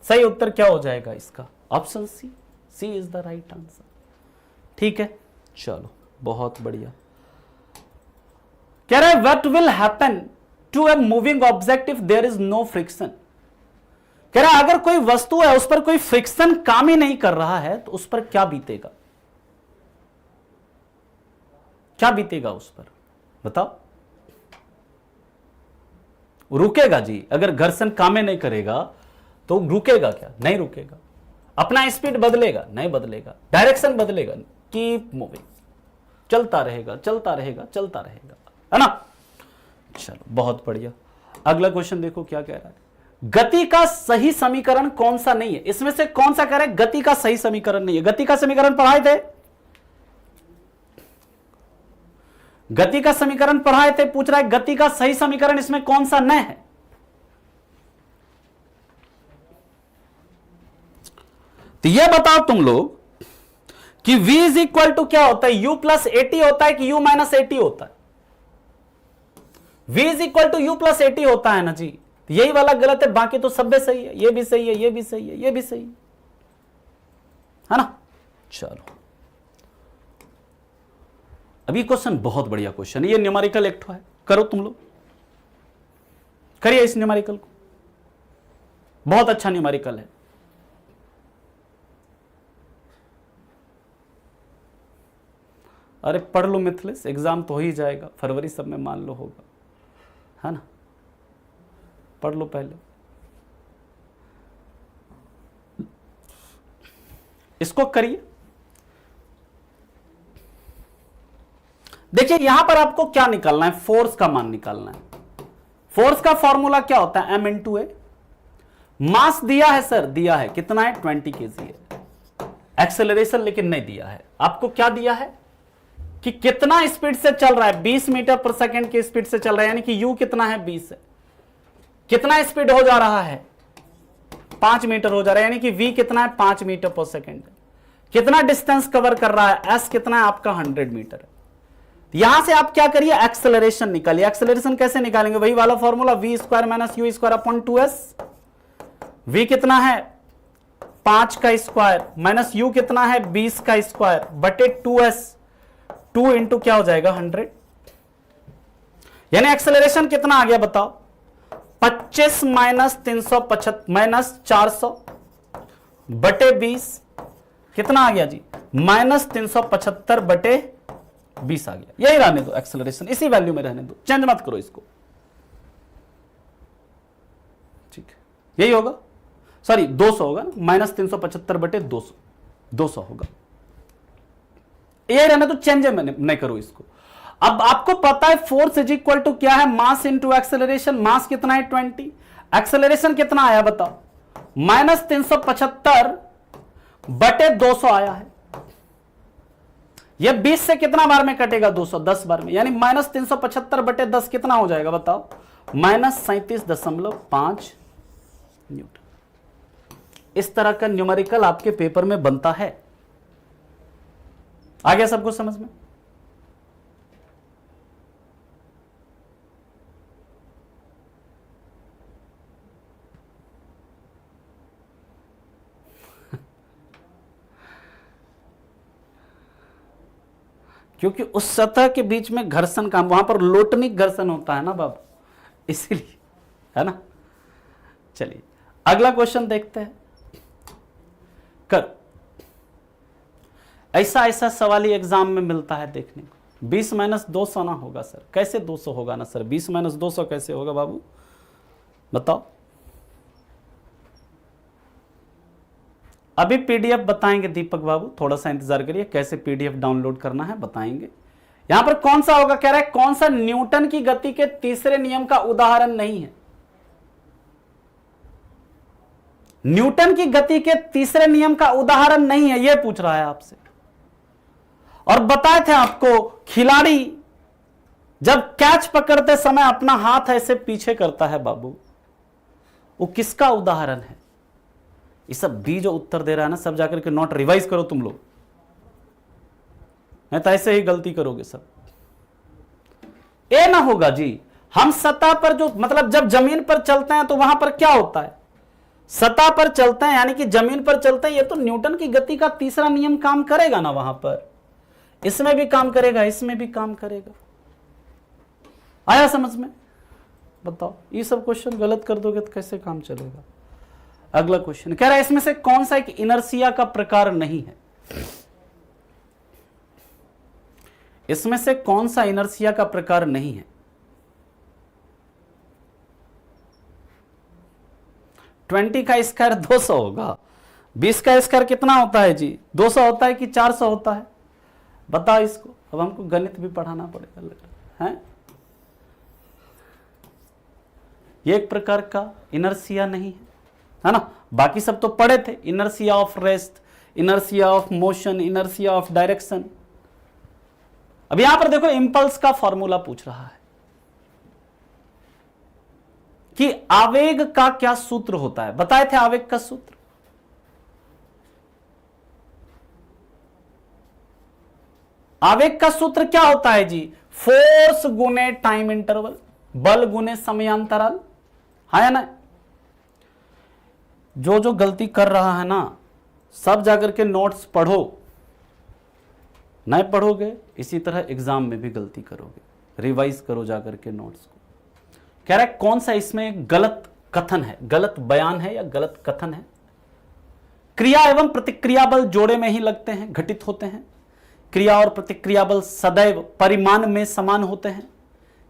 सही उत्तर क्या हो जाएगा इसका? Option C, C is the right answer. ठीक है, चलो बहुत बढ़िया। कह रहा है what will happen to a moving object if there is no friction. कह रहा है अगर कोई वस्तु है उस पर कोई फ्रिक्शन काम ही नहीं कर रहा है तो उस पर क्या बीतेगा? क्या बीतेगा उस पर, बताओ। रुकेगा जी, अगर घर्षण काम ही नहीं करेगा तो रुकेगा क्या? नहीं रुकेगा। अपना स्पीड बदलेगा? नहीं बदलेगा। डायरेक्शन बदलेगा? कीप मूविंग, चलता रहेगा चलता रहेगा चलता रहेगा, है ना। चलो बहुत बढ़िया। अगला क्वेश्चन देखो क्या कह रहा है। गति का सही समीकरण कौन सा नहीं है? इसमें से कौन सा कह रहा है गति का सही समीकरण नहीं है? गति का समीकरण पढ़ाए थे, गति का समीकरण पढ़ाए थे। पूछ रहा है गति का सही समीकरण इसमें कौन सा न है? तो यह बताओ तुम लोग कि v इज इक्वल टू क्या होता है? u प्लस एटी होता है कि u माइनस एटी होता है? v is equal to u plus a t होता है ना जी। यही वाला गलत है, बाकी तो सब सही है। ये भी सही है, ये भी सही है, ये भी सही है ना। चलो अभी क्वेश्चन बहुत बढ़िया क्वेश्चन है। ये न्यूमेरिकल एक है, करो तुम लोग, करिए इस न्यूमेरिकल को। बहुत अच्छा न्यूमेरिकल है। अरे पढ़ लो मिथिलेश, एग्जाम तो हो ही जाएगा, फरवरी सब में मान लो होगा, है ना। पढ़ लो पहले इसको, करिए। देखिए यहां पर आपको क्या निकालना है? फोर्स का मान निकालना है। फोर्स का फॉर्मूला क्या होता है? m इंटू ए। मास दिया है सर, दिया है, कितना है? 20 kg है। एक्सेलरेशन लेकिन नहीं दिया है। आपको क्या दिया है कि कितना स्पीड से चल रहा है? 20 मीटर पर सेकंड की स्पीड से चल रहा है, यानी कि u कितना है? 20 है। कितना स्पीड हो जा रहा है? 5 मीटर हो जा रहा है, यानी कि v कितना है? 5 मीटर पर सेकंड। कितना डिस्टेंस कवर कर रहा है? s कितना है आपका? 100 मीटर है। यहां से आप क्या करिए? एक्सेलरेशन निकालिए। एक्सेलरेशन कैसे निकालेंगे? वही वाला formula, v square minus u square upon 2s। v कितना है? 5 का स्क्वायर माइनस u कितना है? 20 का स्क्वायर बटे 2s। 2 इंटू क्या हो जाएगा? 100। यानी एक्सेलरेशन कितना आ गया बताओ? 25 माइनस 375 माइनस 400 बटे 20 कितना आ गया जी? माइनस 375 बटे 20 आ गया। यही रहने दो, एक्सेलरेशन इसी वैल्यू में रहने दो, चेंज मत करो इसको। ठीक है, यही होगा। सॉरी 200 होगा ना, माइनस 375 बटे 200, 200 होगा। यही रहने दो, चेंज नहीं करो इसको। अब आपको पता है फोर्स इज इक्वल टू क्या है? Mass into acceleration. मास कितना है? 20। एक्सेलरेशन कितना आया बताओ? माइनस 375 बटे 200 आया है। यह 20 से कितना बार में कटेगा? 200, 10 बार में, यानी माइनस 375 बटे 10 कितना हो जाएगा बताओ? Minus 37.5 Newton. इस तरह का न्यूमेरिकल आपके पेपर में बनता है। आ गया सबको समझ में? क्योंकि उस सतह के बीच में घर्षण का, वहां पर लोटनिक घर्षण होता है ना बाबू, इसीलिए, है ना। चलिए अगला क्वेश्चन देखते हैं। कर ऐसा सवाल ही एग्जाम में मिलता है देखने को। 20 माइनस 200 ना होगा सर? कैसे 200 होगा ना सर? 20 माइनस 200 कैसे होगा बाबू, बताओ। अभी पीडीएफ बताएंगे दीपक बाबू, थोड़ा सा इंतजार करिए। कैसे पीडीएफ डाउनलोड करना है बताएंगे। यहां पर कौन सा होगा? कह रहा है कौन सा न्यूटन की गति के तीसरे नियम का उदाहरण नहीं है? न्यूटन की गति के तीसरे नियम का उदाहरण नहीं है, यह पूछ रहा है आपसे। और बताए थे आपको, खिलाड़ी जब कैच पकड़ते समय अपना हाथ ऐसे पीछे करता है बाबू, वो किसका उदाहरण है? ये सब बी जो उत्तर दे रहा है ना, सब जाकर के नोट रिवाइज करो तुम लोग, नहीं तो ऐसे ही गलती करोगे सब। ए ना होगा जी। हम सतह पर जो, मतलब जब जमीन पर चलते हैं तो वहां पर क्या होता है? सतह पर चलते हैं यानी कि जमीन पर चलते हैं, ये तो न्यूटन की गति का तीसरा नियम काम करेगा ना, वहां पर इसमें भी काम करेगा, इसमें भी काम करेगा। आया समझ में? बताओ, ये सब क्वेश्चन गलत कर दोगे तो कैसे काम चलेगा? अगला क्वेश्चन कह रहा है इसमें से कौन सा एक इनर्शिया का प्रकार नहीं है? इसमें से कौन सा इनर्शिया का प्रकार नहीं है? 20 का स्क्वायर 200 होगा, 20 का स्क्वायर कितना होता है जी? 200 होता है कि 400 होता है? बताओ इसको। अब हमको गणित भी पढ़ाना पड़ेगा, लग रहा है। ये एक प्रकार का इनर्शिया नहीं है ना? बाकी सब तो पढ़े थे, inertia of rest, inertia of motion, inertia of direction. अब यहां पर देखो इंपल्स का फॉर्मूला पूछ रहा है कि आवेग का क्या सूत्र होता है। बताए थे आवेग का सूत्र, आवेग का सूत्र क्या होता है जी? फोर्स गुने टाइम इंटरवल, बल गुने समयांतराल, है या ना? जो जो गलती कर रहा है ना, सब जाकर के नोट्स पढ़ो, नहीं पढ़ोगे इसी तरह एग्जाम में भी गलती करोगे। रिवाइज करो जाकर के नोट्स को। कह रहा है कौन सा इसमें गलत कथन है, गलत बयान है या गलत कथन है? क्रिया एवं प्रतिक्रिया बल जोड़े में ही लगते हैं, घटित होते हैं। क्रिया और प्रतिक्रिया बल सदैव परिमाण में समान होते हैं।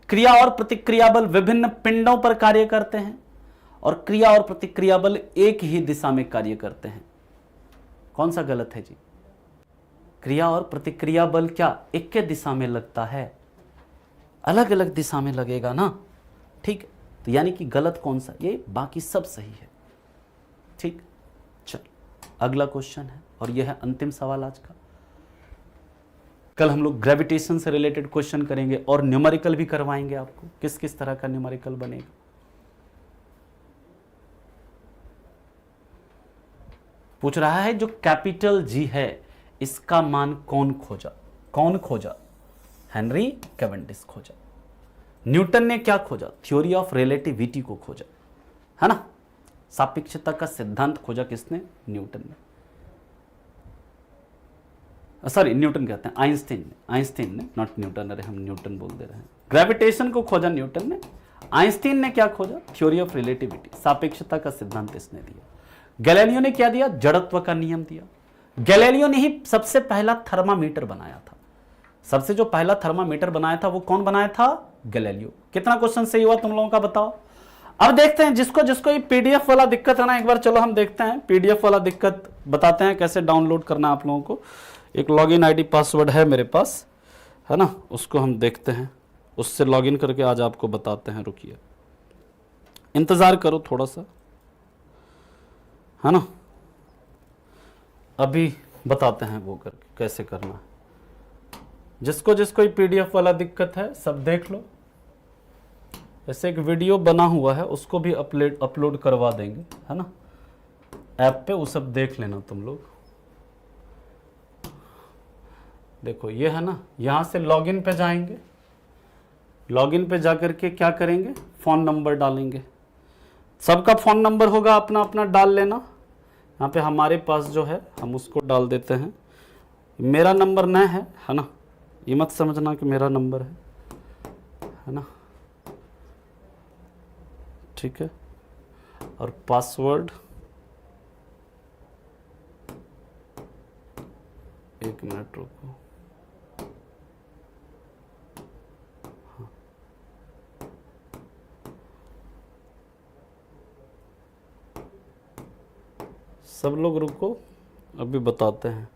क्रिया और प्रतिक्रिया बल विभिन्न पिंडों पर कार्य करते हैं और क्रिया और प्रतिक्रिया बल एक ही दिशा में कार्य करते हैं। कौन सा गलत है जी? क्रिया और प्रतिक्रिया बल क्या एक के दिशा में लगता है? अलग अलग दिशा में लगेगा ना, ठीक है? तो यानी कि गलत कौन सा? ये बाकी सब सही है, ठीक। चल अगला क्वेश्चन है और यह है अंतिम सवाल आज का। कल हम लोग ग्रेविटेशन से रिलेटेड क्वेश्चन करेंगे और न्यूमेरिकल भी करवाएंगे आपको, किस किस तरह का न्यूमेरिकल बनेगा। पूछ रहा है जो कैपिटल जी है इसका मान कौन खोजा? कौन खोजा? हेनरी कैवेंडिश खोजा। न्यूटन ने क्या खोजा? थ्योरी ऑफ रिलेटिविटी को खोजा, है ना? सापेक्षता का सिद्धांत खोजा किसने? न्यूटन ने। सॉरी न्यूटन कहते हैं, आइंस्टीन ने, नॉट न्यूटन, अरे हम न्यूटन बोल दे रहे हैं। ग्रेविटेशन को खोजा न्यूटन ने। आइंस्टीन ने क्या खोजा? थ्योरी ऑफ रिलेटिविटी, सापेक्षता का सिद्धांत इसने दिया। गैलीलियो ने क्या दिया? जड़त्व का नियम दिया। गैलीलियो ने ही सबसे पहला थर्मामीटर बनाया था। सबसे जो पहला थर्मामीटर बनाया था वो कौन बनाया था? गैलीलियो। कितना क्वेश्चन सही हुआ तुम लोगों का बताओ। अब देखते हैं जिसको जिसको ये पीडीएफ वाला दिक्कत है ना, एक बार चलो हम देखते हैं पीडीएफ वाला दिक्कत, बताते हैं कैसे डाउनलोड करना आप लोगों को। एक लॉगिन आईडी पासवर्ड है मेरे पास, है ना, उसको हम देखते हैं, उससे लॉगिन करके आज आपको बताते हैं। रुकिए, इंतजार करो थोड़ा सा, है ना, अभी बताते हैं वो करके कैसे करना है। जिसको जिसको ये पीडीएफ वाला दिक्कत है सब देख लो। ऐसे एक वीडियो बना हुआ है उसको भी अपलोड करवा देंगे, है ना, ऐप पे, वो सब देख लेना तुम लोग। देखो ये है ना, यहाँ से लॉगिन पे जाएंगे, लॉगिन पे जाकर के क्या करेंगे? फ़ोन नंबर डालेंगे। सबका फ़ोन नंबर होगा अपना अपना डाल लेना। यहाँ पे हमारे पास जो है हम उसको डाल देते हैं। मेरा नंबर न है ना, ये मत समझना कि मेरा नंबर है ना, ठीक है। और पासवर्ड, एक मिनट रुको, हाँ। सब लोग रुको, अभी बताते हैं।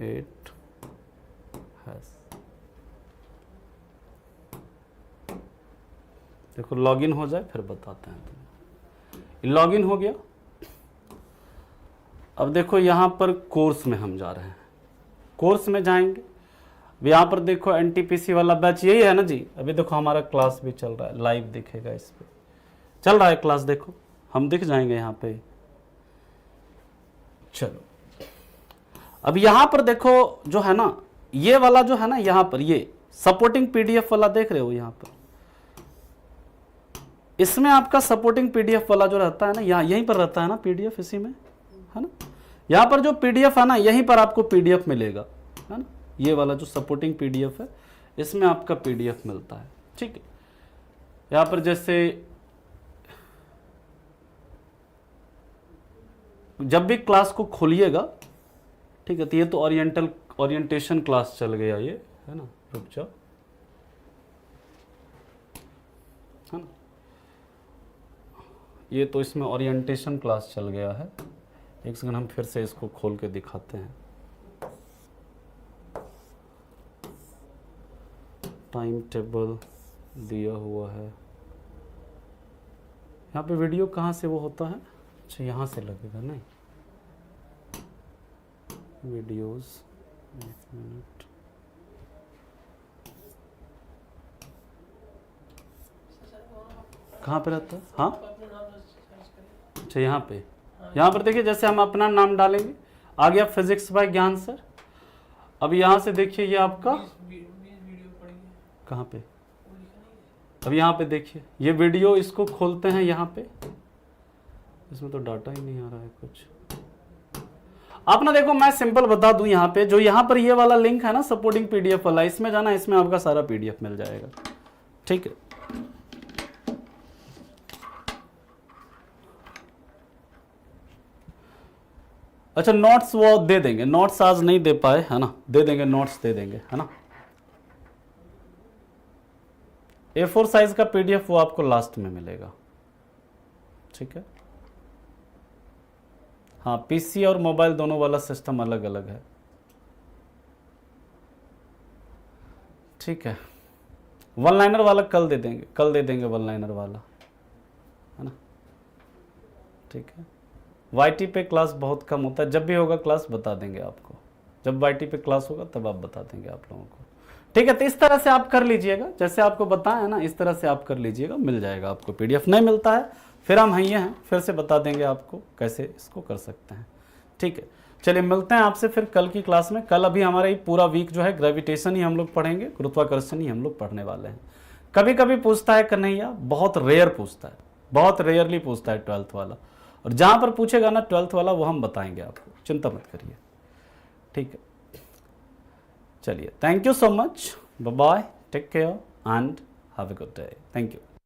8 देखो लॉगिन हो जाए फिर बताते हैं। लॉगिन हो गया। अब देखो यहाँ पर कोर्स में हम जा रहे हैं, कोर्स में जाएंगे। यहाँ पर देखो एनटीपीसी वाला बैच यही है ना जी। अभी देखो हमारा क्लास भी चल रहा है, लाइव दिखेगा, इस पे चल रहा है क्लास, देखो हम दिख जाएंगे यहाँ पे। चलो अब यहाँ पर देखो जो है ना, ये वाला जो है ना, यहाँ पर ये सपोर्टिंग पीडीएफ वाला देख रहे हो, यहाँ पर इसमें आपका सपोर्टिंग पीडीएफ वाला जो रहता है ना, यहाँ यहीं पर रहता है ना पीडीएफ, इसी में है ना, यहाँ पर जो पीडीएफ है ना, यहीं पर आपको पीडीएफ मिलेगा, है ना, ये वाला जो सपोर्टिंग पीडीएफ है इसमें आपका पीडीएफ मिलता है। ठीक है, यहाँ पर जैसे जब भी क्लास को खोलिएगा, ठीक है, तो ये तो ओरिएंटेशन क्लास चल गया ये, है ना, रुक जाओ, है ना, ये तो इसमें ओरिएंटेशन क्लास चल गया है। एक सेकंड, हम फिर से इसको खोल के दिखाते हैं। टाइम टेबल दिया हुआ है, यहाँ पे वीडियो कहाँ से वो होता है, अच्छा यहाँ से लगेगा, नहीं वीडियोस, एक मिनट, कहाँ पे रहता है, हाँ अच्छा यहाँ पे, यहाँ पर देखिए जैसे हम अपना नाम डालेंगे, आ गया फिजिक्स बाय ज्ञान सर। अब यहाँ से देखिए ये आपका कहाँ पे, अब यहाँ पे देखिए ये वीडियो, इसको खोलते हैं यहाँ पे, इसमें तो डाटा ही नहीं आ रहा है कुछ। आप ना देखो, मैं सिंपल बता दूं, यहाँ पे जो यहाँ पर ये वाला लिंक है ना सपोर्टिंग पीडीएफ वाला, इसमें जाना, इसमें आपका सारा पीडीएफ मिल जाएगा। ठीक है, अच्छा नोट्स वो दे देंगे, नोट्स आज नहीं दे पाए, है ना, दे देंगे, नोट्स दे देंगे, है ना। A4 साइज का पीडीएफ वो आपको लास्ट में मिलेगा। ठीक है, हाँ, पीसी और मोबाइल दोनों वाला सिस्टम अलग अलग है। ठीक है, वन लाइनर वाला कल दे देंगे, कल दे देंगे वन लाइनर वाला, है ना। ठीक है, वाईटी पे क्लास बहुत कम होता है, जब भी होगा क्लास बता देंगे आपको, जब वाईटी पे क्लास होगा तब आप बता देंगे आप लोगों को। ठीक है, तो इस तरह से आप कर लीजिएगा, जैसे आपको बताया है ना, इस तरह से आप कर लीजिएगा, मिल जाएगा आपको पीडीएफ। नहीं मिलता है फिर हम ये हैं, फिर से बता देंगे आपको कैसे इसको कर सकते हैं। ठीक है, चलिए मिलते हैं आपसे फिर कल की क्लास में। कल अभी हमारा ये पूरा वीक जो है ग्रेविटेशन ही हम लोग पढ़ेंगे, गुरुत्वाकर्षण ही हम लोग पढ़ने वाले हैं। कभी कभी पूछता है कन्हैया, बहुत रेयर पूछता है, बहुत रेयरली पूछता है 12th वाला, और जहाँ पर पूछेगा ना 12th वाला वो हम बताएंगे आपको, चिंता मत करिए। ठीक है, चलिए, thank you so much, bye bye, take care and have a good day, thank you.